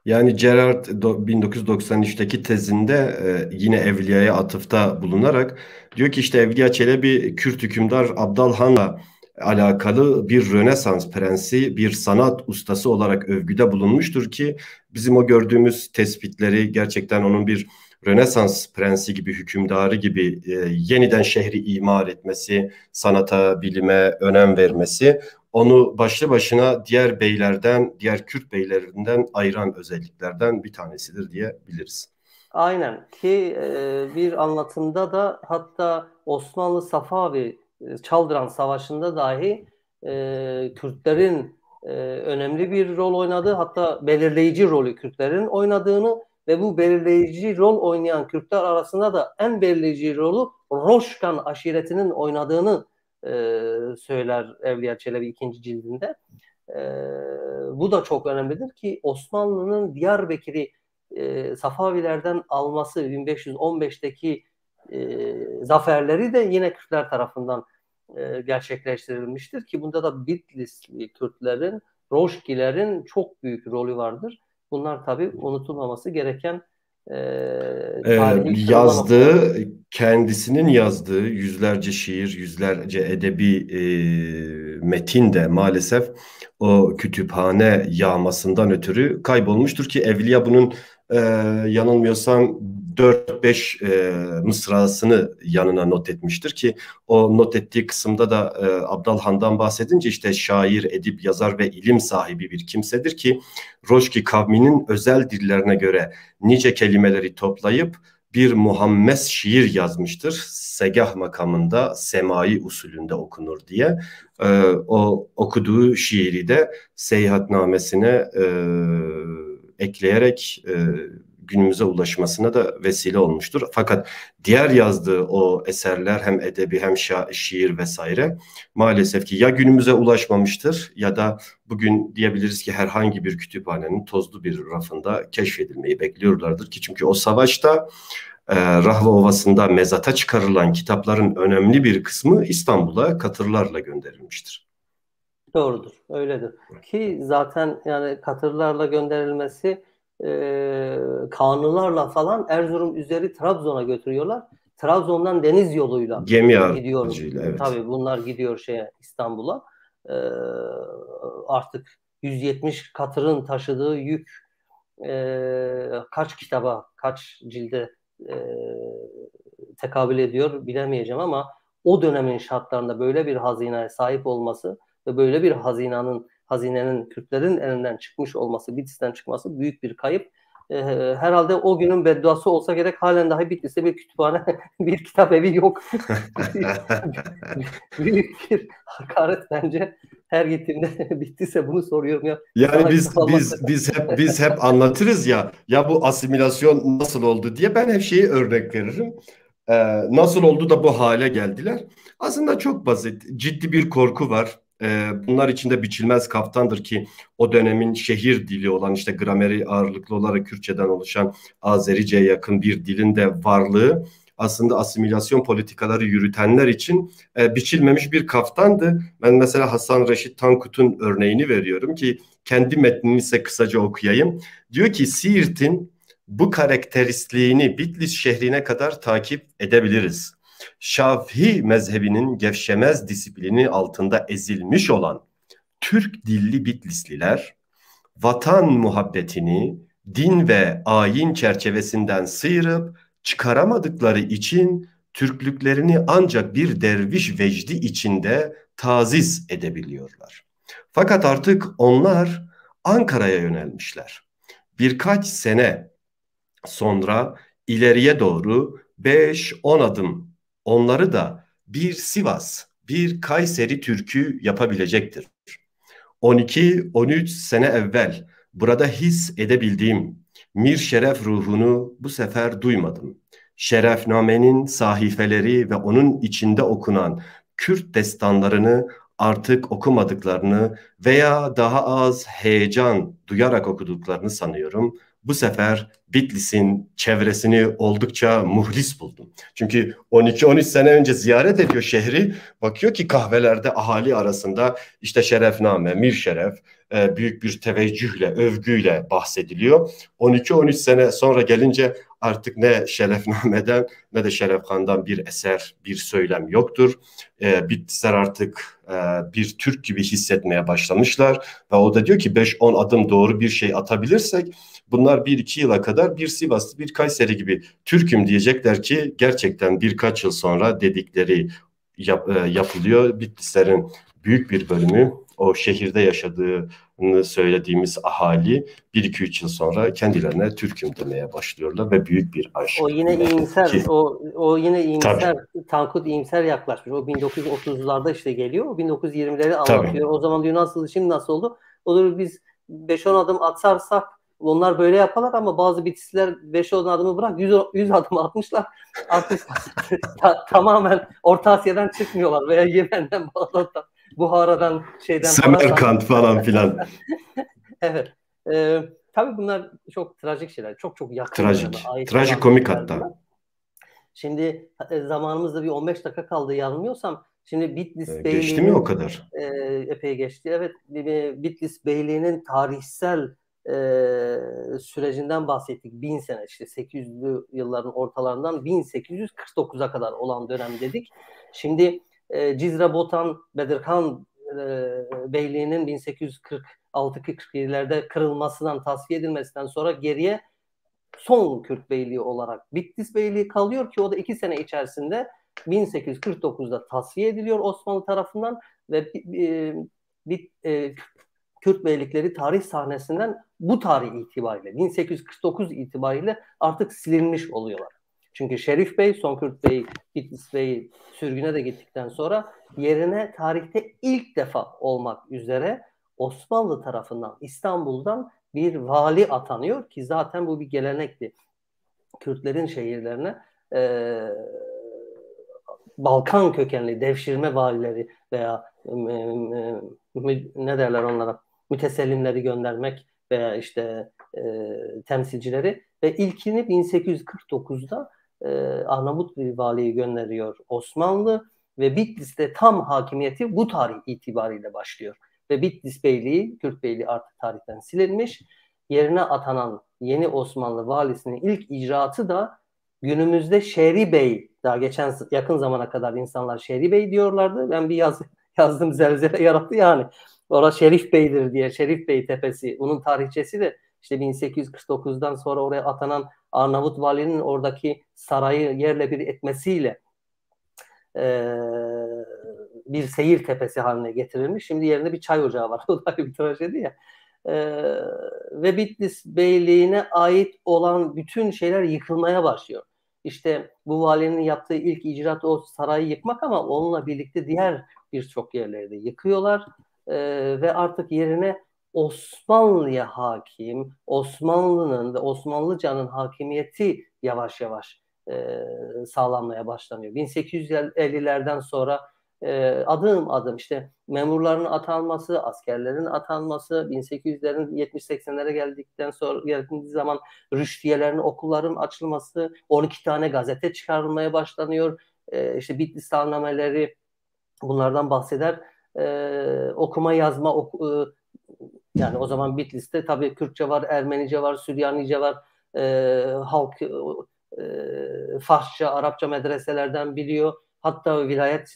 [SPEAKER 3] Yani Gerard 1993'teki tezinde yine Evliya'ya atıfta bulunarak diyor ki işte Evliya Çelebi Kürt hükümdar Abdalhan'la alakalı bir Rönesans prensi, bir sanat ustası olarak övgüde bulunmuştur ki bizim o gördüğümüz tespitleri gerçekten onun bir Rönesans prensi gibi, hükümdarı gibi yeniden şehri imar etmesi, sanata, bilime önem vermesi onu başlı başına diğer beylerden, diğer Kürt beylerinden ayıran özelliklerden bir tanesidir diyebiliriz.
[SPEAKER 2] Aynen ki bir anlatımda da hatta Osmanlı Safavi Çaldıran Savaşı'nda dahi Kürtlerin önemli bir rol oynadığı, hatta belirleyici rolü Kürtlerin oynadığını ve bu belirleyici rol oynayan Kürtler arasında da en belirleyici rolü Roşkan aşiretinin oynadığını söyler Evliya Çelebi 2. cildinde. Bu da çok önemlidir ki Osmanlı'nın Diyarbakır'ı Safavilerden alması 1515'teki zaferleri de yine Kürtler tarafından gerçekleştirilmiştir ki bunda da Bitlisli Kürtlerin, Roşkilerin çok büyük rolü vardır. Bunlar tabii unutulmaması gereken tarihi kırılma noktaları.
[SPEAKER 3] Kendisinin yazdığı yüzlerce şiir, yüzlerce edebi metin de maalesef o kütüphane yağmasından ötürü kaybolmuştur ki Evliya bunun yanılmıyorsam 4-5 mısrasını yanına not etmiştir ki o not ettiği kısımda da Abdalhan'dan bahsedince işte şair, edip, yazar ve ilim sahibi bir kimsedir ki Roşki kavminin özel dillerine göre nice kelimeleri toplayıp bir muhammes şiir yazmıştır. Segah makamında semai usulünde okunur diye. O okuduğu şiiri de seyahatnamesine ekleyerek günümüze ulaşmasına da vesile olmuştur. Fakat diğer yazdığı o eserler hem edebi hem şiir vesaire maalesef ki ya günümüze ulaşmamıştır ya da bugün diyebiliriz ki herhangi bir kütüphanenin tozlu bir rafında keşfedilmeyi bekliyorlardır ki çünkü o savaşta Rahva Ovası'nda mezata çıkarılan kitapların önemli bir kısmı İstanbul'a katırlarla gönderilmiştir.
[SPEAKER 2] Doğrudur, öyledir. Ki zaten yani katırlarla gönderilmesi kanunlarla falan Erzurum üzeri Trabzon'a götürüyorlar. Trabzon'dan deniz yoluyla
[SPEAKER 3] Gemi
[SPEAKER 2] gidiyor.
[SPEAKER 3] aracıyla, evet.
[SPEAKER 2] Tabii bunlar gidiyor İstanbul'a. Artık 170 katırın taşıdığı yük kaç kitaba, kaç cilde tekabül ediyor bilemeyeceğim ama o dönemin şartlarında böyle bir hazineye sahip olması ve böyle bir hazinenin Kürtlerin elinden çıkmış olması, Bitlis'ten çıkması büyük bir kayıp. Herhalde o günün bedduası olsa gerek halen dahi Bitlis'te bir kütüphane, bir kitap evi yok. Büyük bir hakaret bence. Her gittiğimde Bitlis'e bunu soruyorum ya.
[SPEAKER 3] Yani biz hep anlatırız ya bu asimilasyon nasıl oldu diye ben hep şeyi örnek veririm. Nasıl oldu da bu hale geldiler? Aslında çok basit. Ciddi bir korku var. Bunlar içinde biçilmez kaftandır ki o dönemin şehir dili olan işte grameri ağırlıklı olarak Kürtçeden oluşan Azerice'ye yakın bir dilin de varlığı aslında asimilasyon politikaları yürütenler için biçilmemiş bir kaftandı. Ben mesela Hasan Reşit Tankut'un örneğini veriyorum ki kendi metnini ise kısaca okuyayım. Diyor ki Siirt'in bu karakteristliğini Bitlis şehrine kadar takip edebiliriz. Şafii mezhebinin gevşemez disiplini altında ezilmiş olan Türk dilli Bitlisliler, vatan muhabbetini din ve ayin çerçevesinden sıyırıp çıkaramadıkları için Türklüklerini ancak bir derviş vecdi içinde taziz edebiliyorlar. Fakat artık onlar Ankara'ya yönelmişler. Birkaç sene sonra ileriye doğru 5-10 adım onları da bir Sivas, bir Kayseri Türk'ü yapabilecektir. 12-13 sene evvel burada his edebildiğim Mir Şeref ruhunu bu sefer duymadım. Şerefnamenin sahifeleri ve onun içinde okunan Kürt destanlarını artık okumadıklarını veya daha az heyecan duyarak okuduklarını sanıyorum. Bu sefer Bitlis'in çevresini oldukça muhlis buldum. Çünkü 12-13 sene önce ziyaret ediyor şehri. Bakıyor ki kahvelerde ahali arasında işte şerefname, mir şeref büyük bir teveccühle, övgüyle bahsediliyor. 12-13 sene sonra gelince artık ne şerefnameden ne de şerefkandan bir eser, bir söylem yoktur. Bitlisler artık bir Türk gibi hissetmeye başlamışlar ve o da diyor ki 5-10 adım doğru bir şey atabilirsek bunlar 1-2 yıla kadar bir Sivaslı, bir Kayseri gibi Türk'üm diyecekler ki gerçekten birkaç yıl sonra dedikleri yapılıyor. Bitlislerin büyük bir bölümü o şehirde yaşadığını söylediğimiz ahali 1-2-3 yıl sonra kendilerine Türk'üm demeye başlıyorlar ve büyük bir aşk.
[SPEAKER 2] O yine iyimser,
[SPEAKER 3] ki,
[SPEAKER 2] o yine iyimser, Tankut iyimser yaklaşmış. O 1930'larda işte geliyor, o 1920'leri anlatıyor. Tabii. O zaman diyor nasıl, şimdi nasıl oldu? Olur biz 5-10 adım atsarsak onlar böyle yaparlar ama bazı Bitlisler 5-10 adımı bırak 100 adım atmışlar. Artık tamamen Orta Asya'dan çıkmıyorlar veya Yemen'den, Bağdat'tan, Buhara'dan,
[SPEAKER 3] Semerkant falan filan.
[SPEAKER 2] Evet. Tabii bunlar çok trajik şeyler. Çok yakın.
[SPEAKER 3] Trajikomik hatta.
[SPEAKER 2] Şimdi zamanımızda bir 15 dakika kaldı yanılmıyorsam. Şimdi Bitlis Beyliği'nin...
[SPEAKER 3] Geçti mi o kadar?
[SPEAKER 2] Epey geçti. Evet. Bitlis Beyliği'nin tarihsel sürecinden bahsettik. 1000 sene işte 800'lü yılların ortalarından 1849'a kadar olan dönem dedik. Şimdi Cizre Botan Bedirhan Beyliği'nin 1846-47'lerde kırılmasından, tasfiye edilmesinden sonra geriye son Kürt Beyliği olarak Bitlis Beyliği kalıyor ki o da 2 sene içerisinde 1849'da tasfiye ediliyor Osmanlı tarafından ve Kürt beylikleri tarih sahnesinden bu tarih itibariyle 1849 itibariyle artık silinmiş oluyorlar. Çünkü Şerif Bey, Son Kürt Bey, Bitlis Bey sürgüne de gittikten sonra yerine tarihte ilk defa olmak üzere Osmanlı tarafından İstanbul'dan bir vali atanıyor ki zaten bu bir gelenekti. Kürtlerin şehirlerine Balkan kökenli devşirme valileri veya ne derler onlara, mütesellimleri göndermek veya işte temsilcileri ve ilkini 1849'da Arnavut bir valiyi gönderiyor Osmanlı ve Bitlis'te tam hakimiyeti bu tarih itibariyle başlıyor. Ve Bitlis Beyliği, Kürt Beyliği artık tarihten silinmiş. Yerine atanan yeni Osmanlı valisinin ilk icraatı da günümüzde Şehri Bey, daha geçen yakın zamana kadar insanlar Şehri Bey diyorlardı. Ben bir yazdım, zelzele yarattı yani. Orası Şerif Bey'dir diye, Şerif Bey Tepesi. Bunun tarihçesi de işte 1849'dan sonra oraya atanan Arnavut valinin oradaki sarayı yerle bir etmesiyle bir seyir tepesi haline getirilmiş. Şimdi yerine bir çay ocağı var. O da bir trajedi ya. Ve Bitlis Beyliği'ne ait olan bütün şeyler yıkılmaya başlıyor. İşte bu valinin yaptığı ilk icraat o sarayı yıkmak ama onunla birlikte diğer birçok yerleri de yıkıyorlar. Ve artık yerine Osmanlı'ya hakim, Osmanlı'nın ve Osmanlıca'nın hakimiyeti yavaş yavaş sağlanmaya başlanıyor. 1850'lerden sonra adım adım işte memurların atanması, askerlerin atanması, 1800'lerin 70-80'lere geldiği zaman rüştiyelerin, okulların açılması, 12 tane gazete çıkarılmaya başlanıyor. İşte Bitlis nameleri bunlardan bahseder. Okuma yazma yani o zaman Bitlis'te tabii Kürtçe var, Ermenice var, Süryanice var, halk Farsça, Arapça medreselerden biliyor. Hatta vilayet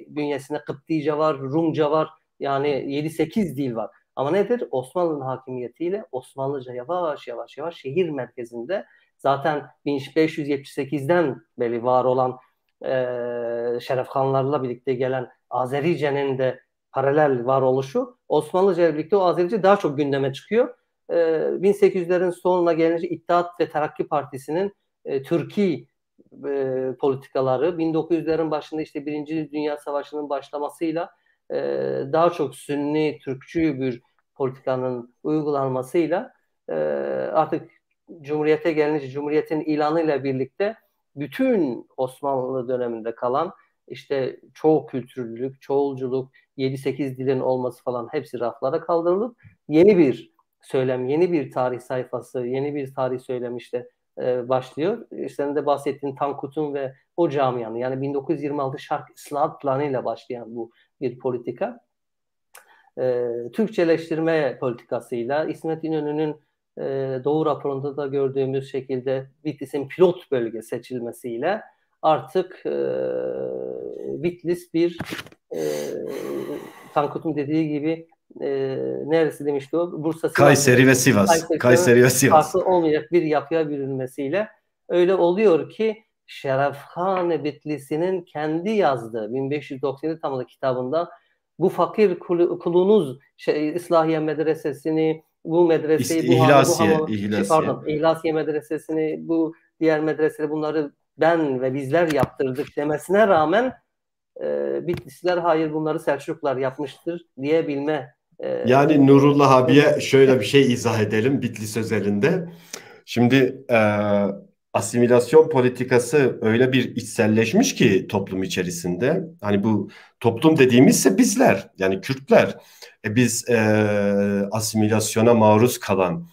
[SPEAKER 2] bünyesinde Kıptice var, Rumca var. Yani 7-8 dil var. Ama nedir? Osmanlı'nın hakimiyetiyle Osmanlıca yavaş yavaş şehir merkezinde zaten 1578'den beri var olan Şerefkhanlarla birlikte gelen Azerice'nin de paralel varoluşu Osmanlıca ile birlikte o Azerice daha çok gündeme çıkıyor. 1800'lerin sonuna gelince İttihat ve Terakki Partisi'nin Türkiye politikaları 1900'lerin başında işte Birinci Dünya Savaşı'nın başlamasıyla daha çok Sünni, Türkçü bir politikanın uygulanmasıyla artık Cumhuriyete gelince Cumhuriyet'in ilanıyla birlikte bütün Osmanlı döneminde kalan işte çoğu kültürlülük, çoğulculuk, 7-8 dilin olması falan hepsi raflara kaldırılıp yeni bir söylem, yeni bir tarih sayfası, yeni bir tarih söylem işte başlıyor. Senin de bahsettiğin Tankut'un ve o camianın yani 1926 Şark İslahat Planı'yla başlayan bu bir politika. Türkçeleştirme politikasıyla İsmet İnönü'nün Doğu raporunda da gördüğümüz şekilde Bitlis'in pilot bölge seçilmesiyle artık Bitlis bir Tankut'un dediği gibi neresi demişti o? Bursa, Sivas.
[SPEAKER 3] Kayseri ve Sivas. Kayseri ve Sivas.
[SPEAKER 2] Farklı olmayacak bir yapıya bürünmesiyle öyle oluyor ki Şerefkhan Bitlis'inin kendi yazdığı 1597 tamamı kitabında bu fakir kulunuz İslahiye medresesini, bu medreseyi, İhlasiye medresesini, bu diğer medreseleri bunları ben ve bizler yaptırdık demesine rağmen Bitlisliler hayır bunları Selçuklular yapmıştır diyebilme.
[SPEAKER 3] Yani Nurullah abiye şöyle bir şey izah edelim Bitlis özelinde. Şimdi asimilasyon politikası öyle bir içselleşmiş ki toplum içerisinde. Hani bu toplum dediğimizse bizler yani Kürtler. Biz asimilasyona maruz kalan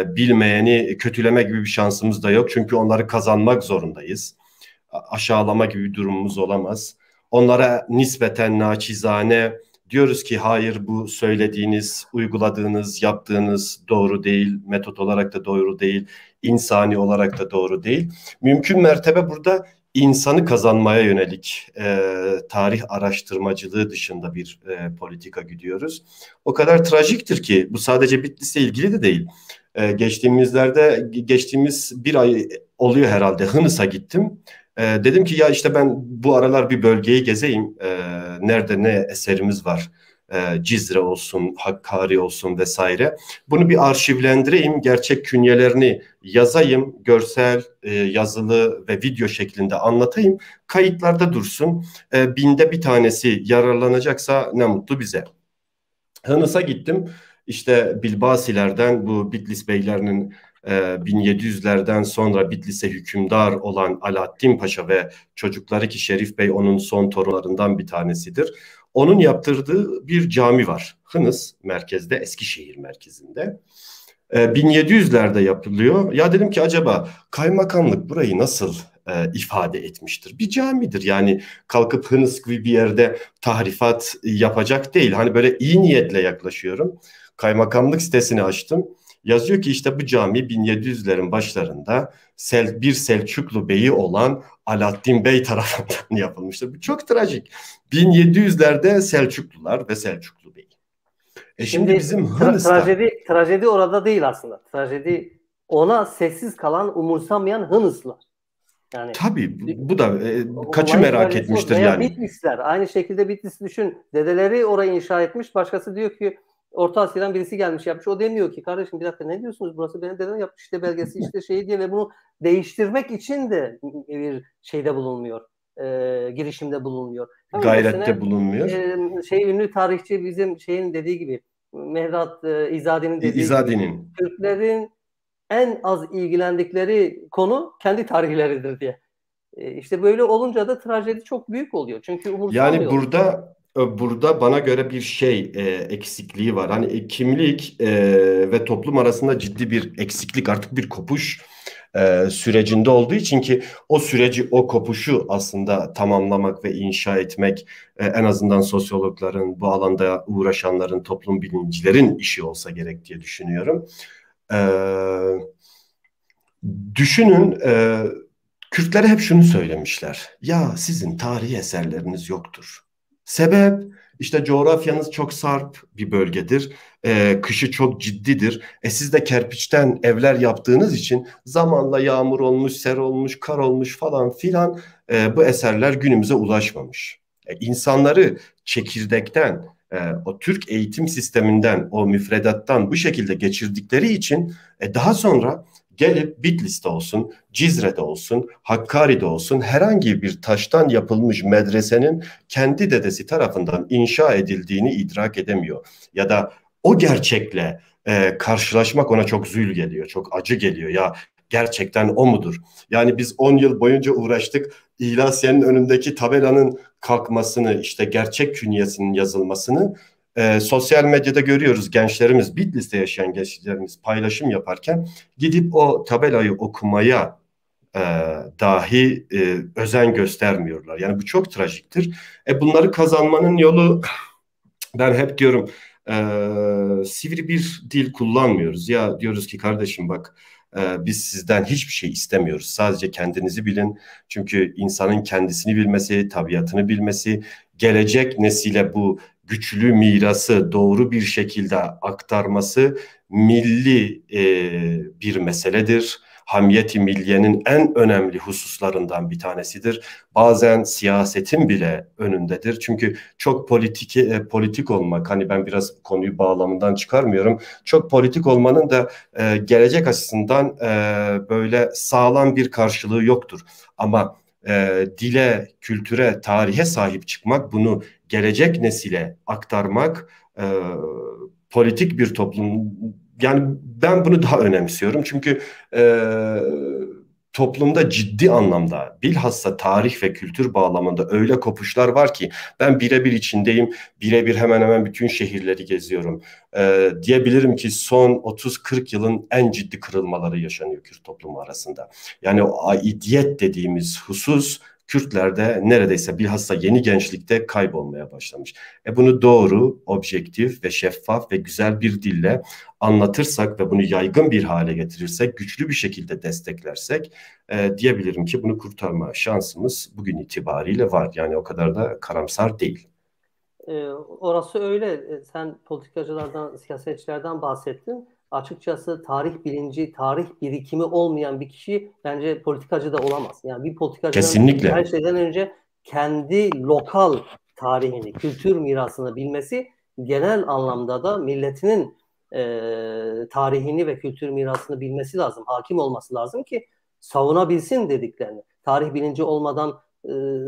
[SPEAKER 3] bilmeyeni kötüleme gibi bir şansımız da yok. Çünkü onları kazanmak zorundayız. Aşağılama gibi bir durumumuz olamaz. Onlara nispeten naçizane diyoruz ki hayır bu söylediğiniz, uyguladığınız, yaptığınız doğru değil, metot olarak da doğru değil, insani olarak da doğru değil. Mümkün mertebe burada insanı kazanmaya yönelik tarih araştırmacılığı dışında bir politika gidiyoruz. O kadar trajiktir ki bu sadece Bitlis'le ilgili de değil. Geçtiğimiz bir ay oluyor herhalde Hınıs'a gittim. Dedim ki ya işte ben bu aralar bir bölgeyi gezeyim. Nerede ne eserimiz var. Cizre olsun, Hakkari olsun vesaire. Bunu bir arşivlendireyim, gerçek künyelerini yazayım, görsel, yazılı ve video şeklinde anlatayım. Kayıtlarda dursun. Binde bir tanesi yararlanacaksa ne mutlu bize. Hınıs'a gittim. işte Bilbasilerden bu Bitlis beylerinin 1700'lerden sonra Bitlis'e hükümdar olan Alaaddin Paşa ve çocukları ki Şerif Bey onun son torunlarından bir tanesidir. Onun yaptırdığı bir cami var. Hınıs merkezde, Eskişehir merkezinde. 1700'lerde yapılıyor. Ya dedim ki acaba kaymakamlık burayı nasıl ifade etmiştir? Bir camidir yani, kalkıp Hınıs gibi bir yerde tahrifat yapacak değil. Hani böyle iyi niyetle yaklaşıyorum. Kaymakamlık sitesini açtım. Yazıyor ki işte bu cami 1700'lerin başlarında bir Selçuklu beyi olan Alaaddin Bey tarafından yapılmıştır. Bu çok trajik. 1700'lerde Selçuklular ve Selçuklu Bey. Şimdi bizim Hınıs'ta
[SPEAKER 2] trajedi orada değil aslında. Trajedi ona sessiz kalan, umursamayan Hınıslar. Yani
[SPEAKER 3] tabii bu da kaçı merak etmiştir
[SPEAKER 2] veya
[SPEAKER 3] yani.
[SPEAKER 2] Bitlisler. Aynı şekilde Bitlis düşün. Dedeleri orayı inşa etmiş. Başkası diyor ki Orta Asya'dan birisi gelmiş yapmış. O demiyor ki kardeşim bir dakika ne diyorsunuz? Burası benim dedem yapmış işte belgesi işte şey diye ve bunu değiştirmek için de bir şeyde bulunmuyor. Girişimde bulunmuyor.
[SPEAKER 3] Gayrette bulunmuyor.
[SPEAKER 2] Ünlü tarihçi bizim şeyin dediği gibi Mehrat İzadi'nin dediği
[SPEAKER 3] İzadi'nin
[SPEAKER 2] gibi Türklerin en az ilgilendikleri konu kendi tarihleridir diye. İşte böyle olunca da trajedi çok büyük oluyor. Çünkü umursamıyor.
[SPEAKER 3] Yani burada bana göre bir şey eksikliği var. Hani kimlik ve toplum arasında ciddi bir eksiklik, artık bir kopuş sürecinde olduğu için ki o süreci, o kopuşu aslında tamamlamak ve inşa etmek en azından sosyologların, bu alanda uğraşanların, toplum bilimcilerin işi olsa gerek diye düşünüyorum. Düşünün, Kürtlere hep şunu söylemişler. Ya sizin tarihi eserleriniz yoktur. Sebep işte coğrafyanız çok sarp bir bölgedir. Kışı çok ciddidir. Siz de kerpiçten evler yaptığınız için zamanla yağmur olmuş, ser olmuş, kar olmuş falan filan bu eserler günümüze ulaşmamış. İnsanları çekirdekten, o Türk eğitim sisteminden, o müfredattan bu şekilde geçirdikleri için daha sonra gelip Bitlis'te olsun, Cizre'de olsun, Hakkari'de olsun herhangi bir taştan yapılmış medresenin kendi dedesi tarafından inşa edildiğini idrak edemiyor. Ya da o gerçekle karşılaşmak ona çok zul geliyor, çok acı geliyor. Ya gerçekten o mudur? Yani biz 10 yıl boyunca uğraştık. İhlasiye'nin önündeki tabelanın kalkmasını, işte gerçek künyesinin yazılmasını sosyal medyada görüyoruz. Gençlerimiz, Bitlis'te yaşayan gençlerimiz paylaşım yaparken gidip o tabelayı okumaya dahi özen göstermiyorlar. Yani bu çok trajiktir. Bunları kazanmanın yolu, ben hep diyorum, sivri bir dil kullanmıyoruz. Ya diyoruz ki kardeşim bak, biz sizden hiçbir şey istemiyoruz. Sadece kendinizi bilin. Çünkü insanın kendisini bilmesi, tabiatını bilmesi, gelecek nesile bu güçlü mirası doğru bir şekilde aktarması milli bir meseledir. Hamiyeti milliyenin en önemli hususlarından bir tanesidir. Bazen siyasetin bile önündedir. Çünkü çok politik olmak, hani ben biraz konuyu bağlamından çıkarmıyorum. Çok politik olmanın da gelecek açısından böyle sağlam bir karşılığı yoktur. Ama dile, kültüre, tarihe sahip çıkmak, bunu gelecek nesile aktarmak, politik bir toplum, yani ben bunu daha önemsiyorum. Çünkü toplumda ciddi anlamda, bilhassa tarih ve kültür bağlamında öyle kopuşlar var ki ben birebir içindeyim. Birebir hemen hemen bütün şehirleri geziyorum. Diyebilirim ki son 30-40 yılın en ciddi kırılmaları yaşanıyor Kürt toplumu arasında. Yani o aidiyet dediğimiz husus Kürtlerde neredeyse bilhassa yeni gençlikte kaybolmaya başlamış. Bunu doğru, objektif ve şeffaf ve güzel bir dille anlatırsak ve bunu yaygın bir hale getirirsek, güçlü bir şekilde desteklersek diyebilirim ki bunu kurtarma şansımız bugün itibariyle var. Yani o kadar da karamsar değil.
[SPEAKER 2] Orası öyle. Sen politikacılardan, siyasetçilerden bahsettin. Açıkçası tarih bilinci, tarih birikimi olmayan bir kişi bence politikacı da olamaz. Yani bir politikacının
[SPEAKER 3] kesinlikle
[SPEAKER 2] her şeyden önce kendi lokal tarihini, kültür mirasını bilmesi, genel anlamda da milletinin tarihini ve kültür mirasını bilmesi lazım. Hakim olması lazım ki savunabilsin dediklerini. Tarih bilinci olmadan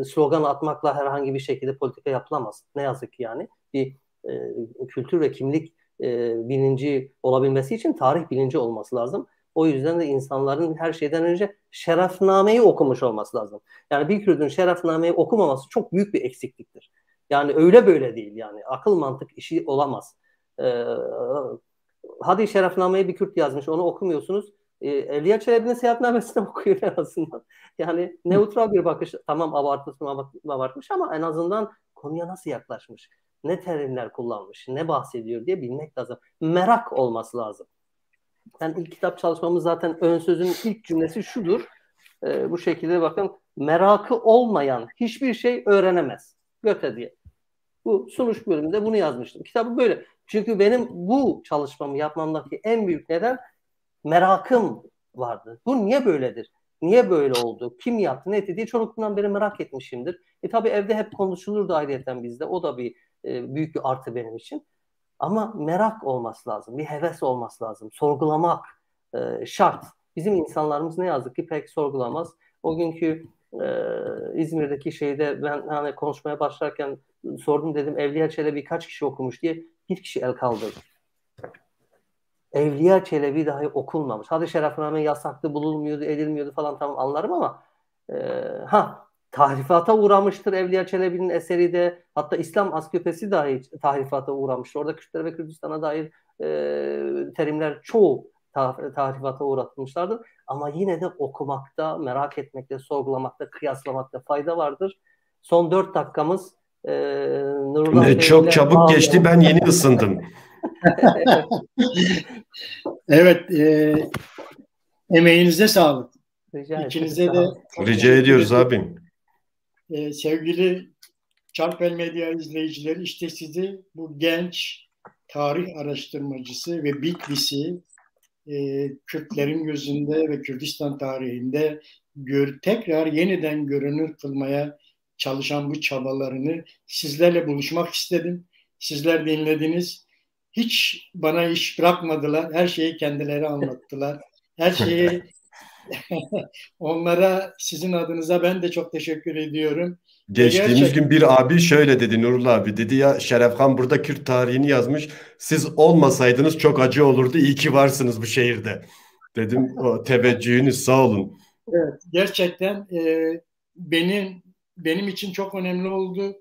[SPEAKER 2] slogan atmakla herhangi bir şekilde politika yapılamaz. Ne yazık ki yani bir kültür ve kimlik bilinci olabilmesi için tarih bilinci olması lazım. O yüzden de insanların her şeyden önce şerefnameyi okumuş olması lazım. Yani bir Kürt'ün şerefnameyi okumaması çok büyük bir eksikliktir. Yani öyle böyle değil yani. Akıl mantık işi olamaz. Ee, hadi şerefnameyi bir Kürt yazmış, onu okumuyorsunuz. Evliya Çelebi'nin seyahatnamesini okuyun en azından. Yani neutral bir bakış, tamam abartmış ama en azından konuya nasıl yaklaşmış, ne terimler kullanmış, ne bahsediyor diye bilmek lazım. Merak olması lazım. Yani ilk kitap çalışmamız zaten ön sözün ilk cümlesi şudur. Bu şekilde bakın, merakı olmayan hiçbir şey öğrenemez. Göte diye. Bu sunuş bölümünde bunu yazmıştım. Kitabı böyle. Çünkü benim bu çalışmamı yapmamdaki en büyük neden merakım vardı. Bu niye böyledir? Niye böyle oldu? Kim yaptı? Ne etti diye çocukluğumdan beri merak etmişimdir. Tabii evde hep konuşulurdu ayrıyeten bizde. O da bir büyük bir artı benim için. Ama merak olması lazım. Bir heves olması lazım. Sorgulamak şart. Bizim insanlarımız ne yazık ki pek sorgulamaz. O günkü İzmir'deki şeyde ben hani konuşmaya başlarken sordum, dedim Evliya Çelebi kaç kişi okumuş diye, bir kişi el kaldırdı. Evliya Çelebi dahi okunmamış. Hadi şerefname yasaklı bulunmuyordu, edilmiyordu falan, tamam anlarım ama tahrifata uğramıştır Evliya Çelebi'nin eseri de. Hatta İslam Ansiklopedisi dahi tahrifata uğramıştır. Orada Kürtlere ve Kürdistan'a dair terimler çoğu tahrifata uğratılmışlardır. Ama yine de okumakta, merak etmekte, sorgulamakta, kıyaslamakta fayda vardır. Son 4 dakikamız Nurullah Bey
[SPEAKER 3] Çok
[SPEAKER 2] ile
[SPEAKER 3] çabuk geçti, ben yeni ısındım.
[SPEAKER 1] Evet, emeğinize sağlık.
[SPEAKER 2] Rica
[SPEAKER 1] İkinize
[SPEAKER 2] ederim.
[SPEAKER 1] de çok
[SPEAKER 3] Rica
[SPEAKER 1] teşekkür
[SPEAKER 3] ediyoruz
[SPEAKER 1] ederim.
[SPEAKER 3] abim.
[SPEAKER 1] Sevgili Çarpel Medya izleyicileri, işte sizi bu genç tarih araştırmacısı ve Bitlis'i Kürtlerin gözünde ve Kürdistan tarihinde tekrar yeniden görünür kılmaya çalışan bu çabalarını sizlerle buluşmak istedim. Sizler dinlediniz. Hiç bana iş bırakmadılar. Her şeyi kendileri anlattılar. Her şeyi onlara, sizin adınıza ben de çok teşekkür ediyorum.
[SPEAKER 3] Geçtiğimiz gün bir abi şöyle dedi, Nurullah abi dedi ya, Şerefkan burada Kürt tarihini yazmış. Siz olmasaydınız çok acı olurdu. İyi ki varsınız bu şehirde. Dedim o teveccühünüz sağ olun.
[SPEAKER 1] Evet, gerçekten benim için çok önemli oldu.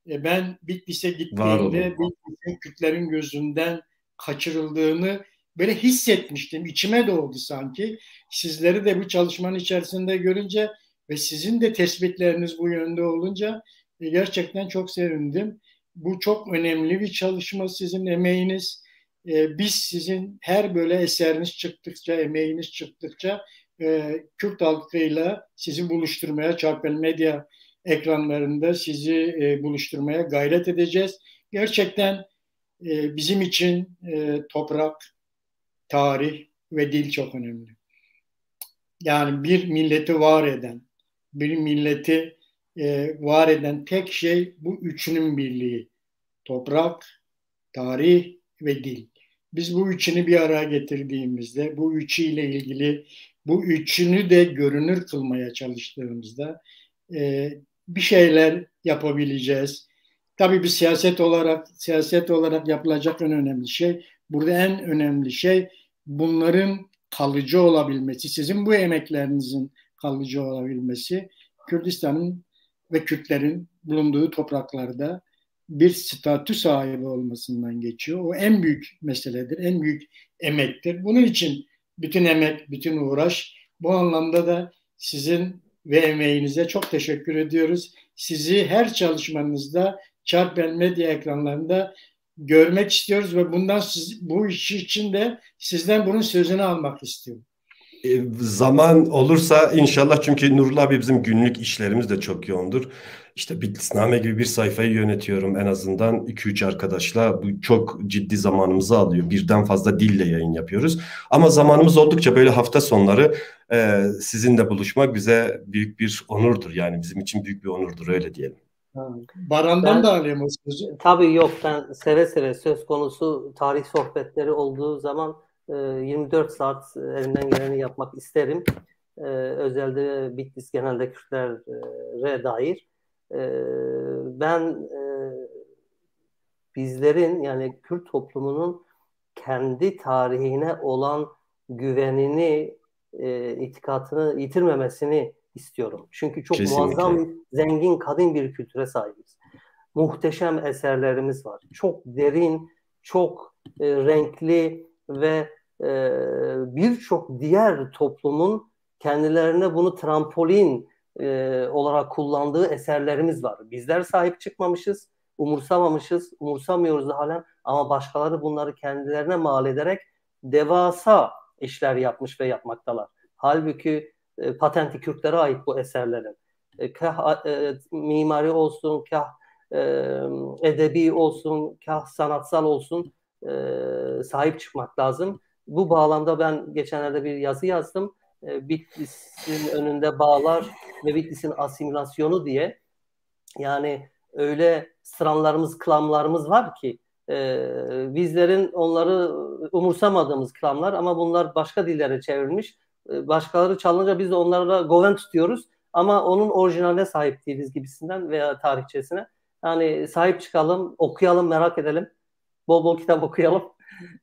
[SPEAKER 1] Ben Bitlis'e
[SPEAKER 3] Var
[SPEAKER 1] gittiğimde
[SPEAKER 3] olun.
[SPEAKER 1] Bitlis'in Kürtlerin gözünden kaçırıldığını böyle hissetmiştim. İçime doğdu sanki. Sizleri de bu çalışmanın içerisinde görünce ve sizin de tespitleriniz bu yönde olunca gerçekten çok sevindim. Bu çok önemli bir çalışma, sizin emeğiniz. Biz sizin her böyle eseriniz çıktıkça, emeğiniz çıktıkça Kürt halkıyla sizi buluşturmaya, Çarpel Medya ekranlarında sizi buluşturmaya gayret edeceğiz. Gerçekten bizim için toprak, tarih ve dil çok önemli. Yani bir milleti var eden, bir milleti var eden tek şey bu üçünün birliği. Toprak, tarih ve dil. Biz bu üçünü bir araya getirdiğimizde, bu üçüyle ilgili bu üçünü de görünür kılmaya çalıştığımızda bir şeyler yapabileceğiz. Tabii bir siyaset olarak yapılacak en önemli şey, burada en önemli şey bunların kalıcı olabilmesi, sizin bu emeklerinizin kalıcı olabilmesi, Kürdistan'ın ve Kürtlerin bulunduğu topraklarda bir statü sahibi olmasından geçiyor. O en büyük meseledir, en büyük emektir. Bunun için bütün emek, bütün uğraş, bu anlamda da sizin ve emeğinize çok teşekkür ediyoruz. Sizi her çalışmanızda Çarpel Medya ekranlarında görmek istiyoruz ve bu iş için de sizden bunun sözünü almak istiyorum.
[SPEAKER 3] Zaman olursa inşallah, çünkü Nurullah abi bizim günlük işlerimiz de çok yoğundur. İşte Bitlisname gibi bir sayfayı yönetiyorum en azından 2-3 arkadaşla. Bu çok ciddi zamanımızı alıyor. Birden fazla dille yayın yapıyoruz. Ama zamanımız oldukça böyle hafta sonları sizinle buluşmak bize büyük bir onurdur. Yani bizim için büyük bir onurdur, öyle diyelim.
[SPEAKER 1] Baran'dan da alayım o sözü.
[SPEAKER 2] Tabii yok, ben seve seve, söz konusu tarih sohbetleri olduğu zaman 24 saat elimden geleni yapmak isterim. Özelde Bitlis genelde Kürtlere dair. Ben bizlerin, yani Kürt toplumunun kendi tarihine olan güvenini, itikadını yitirmemesini istiyorum. Çünkü çok
[SPEAKER 3] Kesinlikle.
[SPEAKER 2] muazzam, zengin, kadın bir kültüre sahibiz. Muhteşem eserlerimiz var. Çok derin, çok renkli ve birçok diğer toplumun kendilerine bunu trampolin olarak kullandığı eserlerimiz var. Bizler sahip çıkmamışız, umursamamışız, umursamıyoruz da halen, ama başkaları bunları kendilerine mal ederek devasa işler yapmış ve yapmaktalar. Halbuki patenti Kürtlere ait bu eserlerin. Kah mimari olsun, kah edebi olsun, kah sanatsal olsun, sahip çıkmak lazım. Bu bağlamda ben geçenlerde bir yazı yazdım. Bitlis'in önünde bağlar ve Bitlis'in asimilasyonu diye. Yani öyle sıranlarımız, klamlarımız var ki bizlerin onları umursamadığımız klamlar, ama bunlar başka dillere çevrilmiş. Başkaları çalınca biz de onlara goven tutuyoruz ama onun orijinaline sahip değiliz gibisinden veya tarihçesine. Yani sahip çıkalım, okuyalım, merak edelim. Bol bol kitap okuyalım.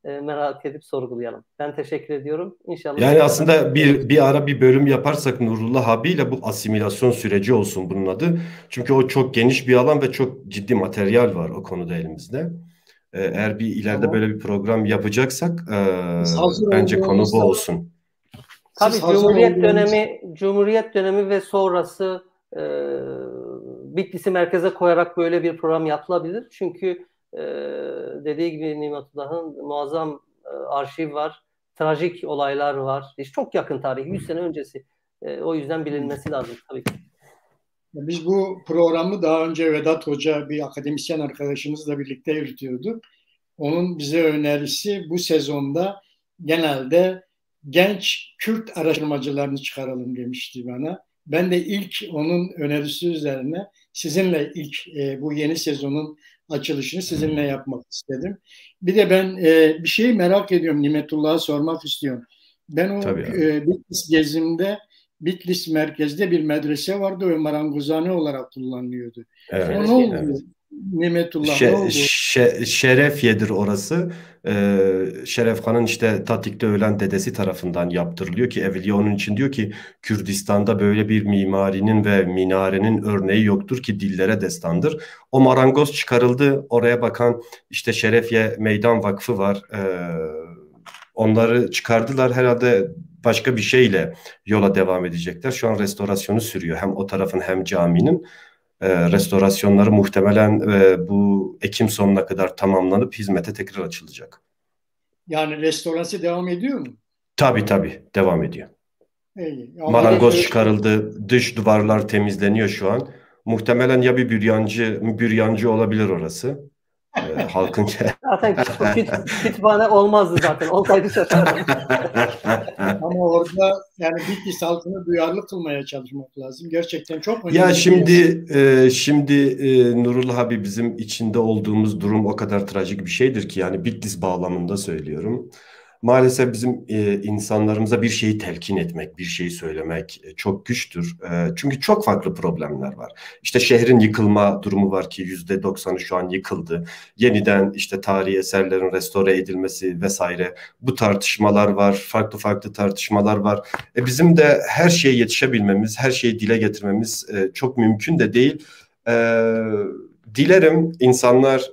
[SPEAKER 2] Merak edip sorgulayalım. Ben teşekkür ediyorum. İnşallah.
[SPEAKER 3] Yani aslında bir ara bir bölüm yaparsak Nurullah abiyle, bu asimilasyon süreci olsun bunun adı. Çünkü o çok geniş bir alan ve çok ciddi materyal var o konuda elimizde. Eğer bir ileride böyle bir program yapacaksak bence konu bu olsun.
[SPEAKER 2] Tabii Cumhuriyet dönemi ve sonrası Bitlis'i merkeze koyarak böyle bir program yapılabilir. Çünkü dediği gibi Nimetullah'ın muazzam arşiv var. Trajik olaylar var. Çok yakın tarih, 100 sene öncesi. O yüzden bilinmesi lazım tabii ki.
[SPEAKER 1] Biz bu programı daha önce Vedat Hoca, bir akademisyen arkadaşımızla birlikte yürütüyorduk. Onun bize önerisi bu sezonda genelde genç Kürt araştırmacılarını çıkaralım demişti bana. Ben de ilk onun önerisi üzerine sizinle ilk bu yeni sezonun açılışını sizinle yapmak istedim. Bir de ben bir şeyi merak ediyorum, Nimetullah'a sormak istiyorum. Ben o Bitlis gezimde Bitlis merkezde bir medrese vardı ve marangozhane olarak kullanılıyordu.
[SPEAKER 3] Evet,
[SPEAKER 1] o ne oldu? Evet. Nimetullah ne oldu?
[SPEAKER 3] Şerefye'dir orası. Şeref Han'ın işte Tatik'te ölen dedesi tarafından yaptırılıyor ki Evliya onun için diyor ki Kürdistan'da böyle bir mimarinin ve minarenin örneği yoktur ki dillere destandır. O marangoz çıkarıldı. Oraya bakan işte Şerefye Meydan Vakfı var. Onları çıkardılar, herhalde başka bir şeyle yola devam edecekler. Şu an restorasyonu sürüyor. Hem o tarafın hem caminin. Restorasyonları muhtemelen bu Ekim sonuna kadar tamamlanıp hizmete tekrar açılacak.
[SPEAKER 1] Yani restorası devam ediyor mu?
[SPEAKER 3] Tabii devam ediyor. Marangoz çıkarıldı, dış duvarlar temizleniyor şu an. Muhtemelen ya bir büryancı olabilir orası. Halkın
[SPEAKER 2] zaten kütüphane olmazdı zaten. Olsaydı şaşardım.
[SPEAKER 1] Ama orada yani Bitlis halkını duyarlı kılmaya çalışmak lazım. Gerçekten çok önemli.
[SPEAKER 3] Ya şimdi Nurullah abi, bizim içinde olduğumuz durum o kadar trajik bir şeydir ki, yani Bitlis bağlamında söylüyorum. Maalesef bizim insanlarımıza bir şeyi telkin etmek, bir şeyi söylemek çok güçtür. Çünkü çok farklı problemler var. İşte şehrin yıkılma durumu var ki %90'ı şu an yıkıldı. Yeniden işte tarihi eserlerin restore edilmesi vesaire. Bu tartışmalar var, farklı tartışmalar var. Bizim de her şeye yetişebilmemiz, her şeyi dile getirmemiz çok mümkün de değil. Dilerim insanlar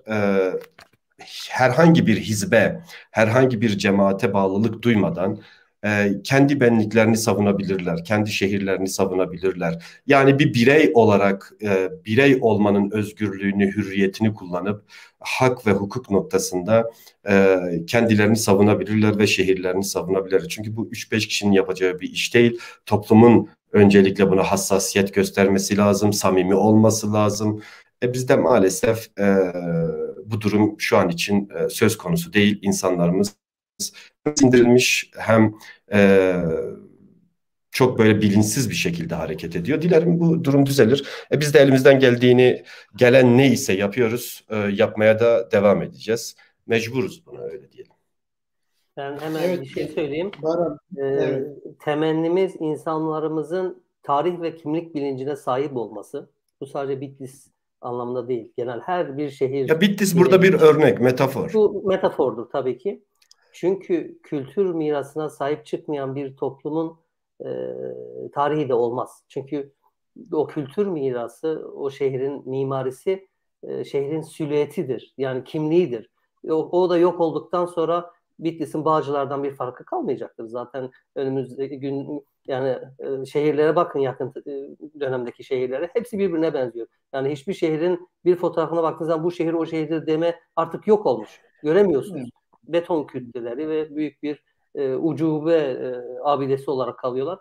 [SPEAKER 3] herhangi bir hizbe, herhangi bir cemaate bağlılık duymadan kendi benliklerini savunabilirler, kendi şehirlerini savunabilirler. Yani bir birey olarak birey olmanın özgürlüğünü, hürriyetini kullanıp hak ve hukuk noktasında kendilerini savunabilirler ve şehirlerini savunabilirler. Çünkü bu 3-5 kişinin yapacağı bir iş değil. Toplumun öncelikle buna hassasiyet göstermesi lazım, samimi olması lazım. Bizde maalesef bu durum şu an için söz konusu değil. İnsanlarımız sindirilmiş, hem çok böyle bilinçsiz bir şekilde hareket ediyor. Dilerim bu durum düzelir. Biz de elimizden gelen neyse yapıyoruz. Yapmaya da devam edeceğiz. Mecburuz buna, öyle diyelim.
[SPEAKER 2] Ben hemen bir şey söyleyeyim.
[SPEAKER 1] Evet.
[SPEAKER 2] Temennimiz insanlarımızın tarih ve kimlik bilincine sahip olması. Bu sadece Bitlis anlamında değil. Genel her bir şehir.
[SPEAKER 3] Ya Bitlis burada bir örnek, metafor.
[SPEAKER 2] Bu metafordur tabii ki. Çünkü kültür mirasına sahip çıkmayan bir toplumun tarihi de olmaz. Çünkü o kültür mirası, o şehrin mimarisi, şehrin silüetidir. Yani kimliğidir. O da yok olduktan sonra Bitlis'in Bağcılar'dan bir farkı kalmayacaktır. Zaten önümüzdeki gün yani şehirlere bakın, yakın dönemdeki şehirlere. Hepsi birbirine benziyor. Yani hiçbir şehrin bir fotoğrafına baktığınız zaman bu şehir o şehirdir deme artık yok olmuş. Göremiyorsunuz. Beton kütleleri ve büyük bir ucube abidesi olarak kalıyorlar.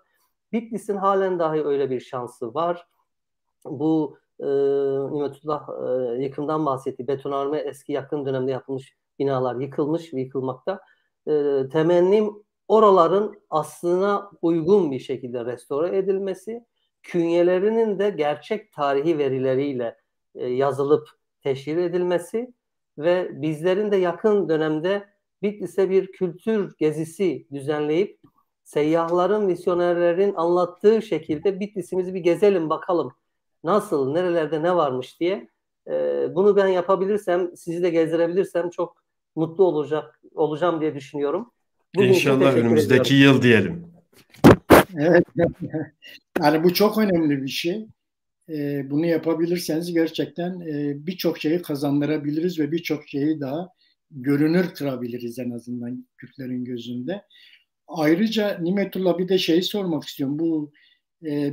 [SPEAKER 2] Bitlis'in halen dahi öyle bir şansı var. Bu Nimetullah yıkımdan bahsetti. Betonarme eski yakın dönemde yapılmış binalar yıkılmış ve yıkılmakta. Temennim oraların aslına uygun bir şekilde restore edilmesi, künyelerinin de gerçek tarihi verileriyle yazılıp teşhir edilmesi ve bizlerin de yakın dönemde Bitlis'e bir kültür gezisi düzenleyip seyyahların, misyonerlerin anlattığı şekilde Bitlis'imizi bir gezelim bakalım. Nasıl, nerelerde ne varmış diye. Bunu ben yapabilirsem, sizi de gezdirebilirsem çok mutlu olacağım diye düşünüyorum.
[SPEAKER 3] Bugün İnşallah önümüzdeki yıl diyelim.
[SPEAKER 1] Evet. Yani bu çok önemli bir şey. Bunu yapabilirseniz gerçekten birçok şeyi kazandırabiliriz ve birçok şeyi daha görünür kılabiliriz en azından Kürtlerin gözünde. Ayrıca Nimetullah bir de şeyi sormak istiyorum. Bu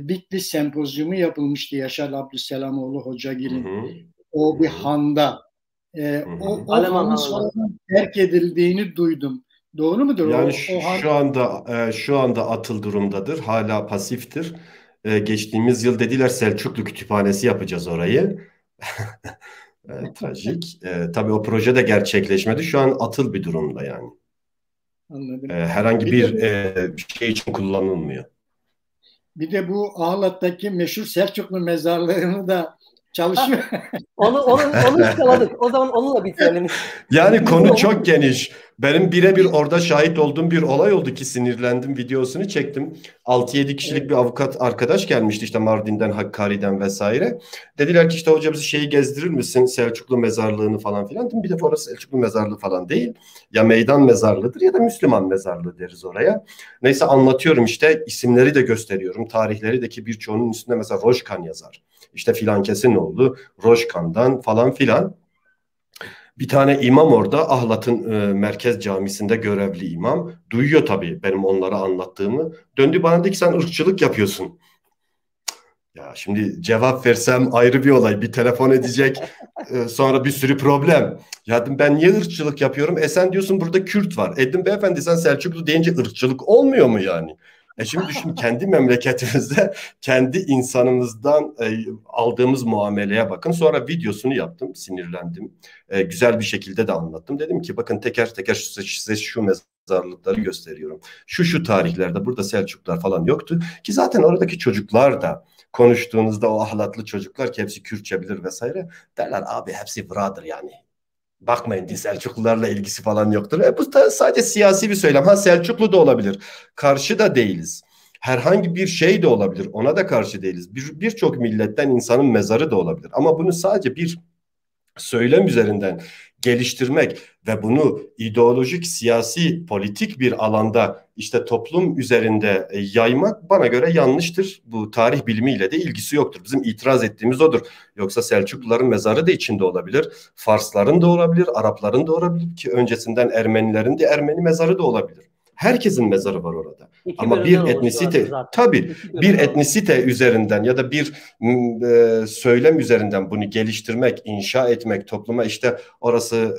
[SPEAKER 1] Bitlis sempozyumu yapılmıştı Yaşar Abdüsselamoğlu Hocagil'in. O bir handa. O hanın sonradan terk edildiğini duydum. Doğru mudur?
[SPEAKER 3] Yani şu anda atıl durumdadır. Hala pasiftir. Geçtiğimiz yıl dediler Selçuklu Kütüphanesi yapacağız orayı. Trajik. Tabii o proje de gerçekleşmedi. Şu an atıl bir durumda yani.
[SPEAKER 1] Anladım.
[SPEAKER 3] Herhangi bir şey için kullanılmıyor.
[SPEAKER 1] Bir de bu Ağlat'taki meşhur Selçuklu mezarlığını da çalışıyor.
[SPEAKER 2] Onu ıskaladık. O zaman onunla bitirelim.
[SPEAKER 3] Yani konu çok geniş. Benim birebir orada şahit olduğum bir olay oldu ki sinirlendim, videosunu çektim. 6-7 kişilik bir avukat arkadaş gelmişti işte Mardin'den, Hakkari'den vesaire. Dediler ki işte hoca bizi şeyi gezdirir misin? Selçuklu mezarlığını falan filan. Bir de orası Selçuklu mezarlığı falan değil. Ya meydan mezarlığıdır ya da Müslüman mezarlığı deriz oraya. Neyse anlatıyorum işte isimleri de gösteriyorum. Tarihleri de ki birçoğunun üstünde mesela Rojkan yazar. İşte filan kesin oldu. Rojkan'dan falan filan. Bir tane imam orada Ahlat'ın merkez camisinde görevli imam. Duyuyor tabii benim onlara anlattığımı. Döndü bana dedi ki sen ırkçılık yapıyorsun. Ya şimdi cevap versem ayrı bir olay. Bir telefon edecek sonra bir sürü problem. Ya dedim ben niye ırkçılık yapıyorum? Sen diyorsun burada Kürt var. Dedim beyefendi sen Selçuklu deyince ırkçılık olmuyor mu yani? Şimdi düşün kendi memleketimizde kendi insanımızdan aldığımız muameleye bakın. Sonra videosunu yaptım, sinirlendim. Güzel bir şekilde de anlattım. Dedim ki bakın teker teker size şu mezarlıkları gösteriyorum. Şu tarihlerde burada Selçuklular falan yoktu. Ki zaten oradaki çocuklar da konuştuğunuzda o ahlatlı çocuklar ki hepsi Kürtçe bilir vesaire derler abi hepsi buradır yani. Bakmayın Selçuklularla ilgisi falan yoktur. Bu da sadece siyasi bir söylem. Selçuklu da olabilir. Karşı da değiliz. Herhangi bir şey de olabilir. Ona da karşı değiliz. Birçok milletten insanın mezarı da olabilir. Ama bunu sadece bir söylem üzerinden geliştirmek ve bunu ideolojik, siyasi, politik bir alanda işte toplum üzerinde yaymak bana göre yanlıştır. Bu tarih bilimiyle de ilgisi yoktur. Bizim itiraz ettiğimiz odur. Yoksa Selçukluların mezarı da içinde olabilir. Farsların da olabilir, Arapların da olabilir ki öncesinden Ermenilerin de Ermeni mezarı da olabilir. Herkesin mezarı var orada. Ama bir etnisite tabii bir etnisite üzerinden ya da bir söylem üzerinden bunu geliştirmek, inşa etmek topluma işte orası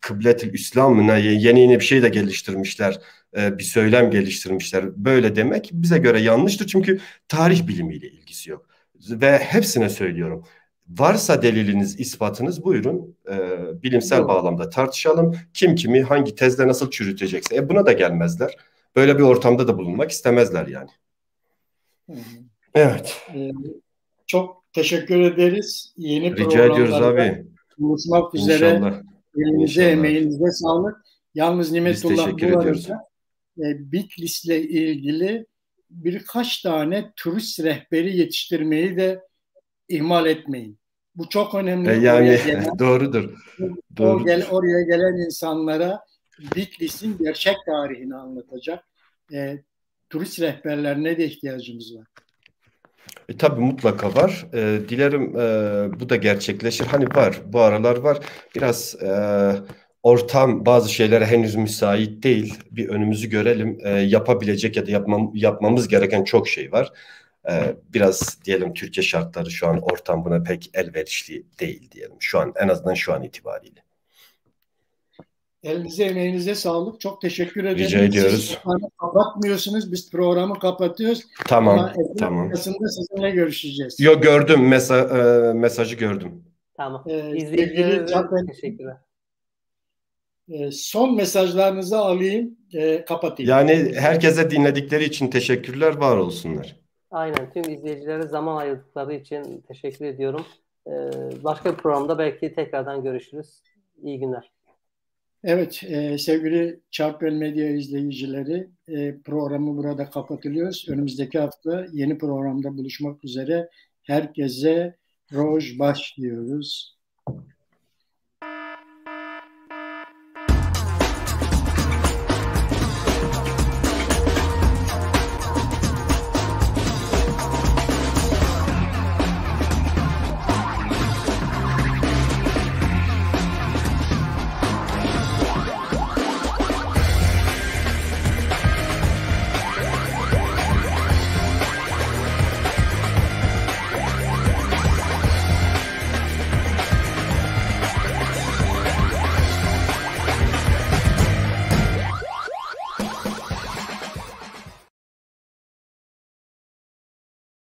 [SPEAKER 3] Kıbletül İslam'ına yeni bir şey de geliştirmişler. Bir söylem geliştirmişler. Böyle demek bize göre yanlıştır. Çünkü tarih bilimiyle ilgisi yok. Ve hepsine söylüyorum. Varsa deliliniz, ispatınız buyurun. Bilimsel bağlamda tartışalım. Kim kimi hangi tezde nasıl çürütecekse. Buna da gelmezler. Böyle bir ortamda da bulunmak istemezler yani. Evet.
[SPEAKER 1] Çok teşekkür ederiz. Yeni
[SPEAKER 3] Rica ediyoruz abi.
[SPEAKER 1] Buluşmak üzere. Elinize, emeğinize sağlık. Yalnız Nimetullah bu arada Bitlis'le ilgili birkaç tane turist rehberi yetiştirmeyi de ihmal etmeyin. Bu çok önemli.
[SPEAKER 3] Yani doğrudur.
[SPEAKER 1] Oraya gelen insanlara Bitlis'in gerçek tarihini anlatacak turist rehberlerine de ihtiyacımız var.
[SPEAKER 3] Tabii mutlaka var. Dilerim bu da gerçekleşir. Hani var, bu aralar var. Biraz ortam bazı şeylere henüz müsait değil. Bir önümüzü görelim. Yapabilecek ya da yapmamız gereken çok şey var. Biraz diyelim Türkiye şartları şu an ortam buna pek elverişli değil diyelim. Şu an en azından şu an itibariyle.
[SPEAKER 1] Elinize emeğinize sağlık. Çok teşekkür ederim.
[SPEAKER 3] Rica ediyoruz.
[SPEAKER 1] Siz programı kapatmıyorsunuz. Biz programı kapatıyoruz.
[SPEAKER 3] Tamam,
[SPEAKER 1] Ama
[SPEAKER 3] tamam.
[SPEAKER 1] arasında sizinle görüşeceğiz.
[SPEAKER 3] Yo, gördüm. Mesajı gördüm.
[SPEAKER 2] Tamam.
[SPEAKER 1] İzleyicilere
[SPEAKER 2] teşekkürler.
[SPEAKER 1] Son mesajlarınızı alayım. Kapatayım.
[SPEAKER 3] Yani herkese dinledikleri için teşekkürler, var olsunlar.
[SPEAKER 2] Aynen. Tüm izleyicilere zaman ayırdıkları için teşekkür ediyorum. Başka bir programda belki tekrardan görüşürüz. İyi günler.
[SPEAKER 1] Evet, sevgili Çarpel Medya izleyicileri, programı burada kapatılıyoruz. Önümüzdeki hafta yeni programda buluşmak üzere. Herkese roj baş diyoruz.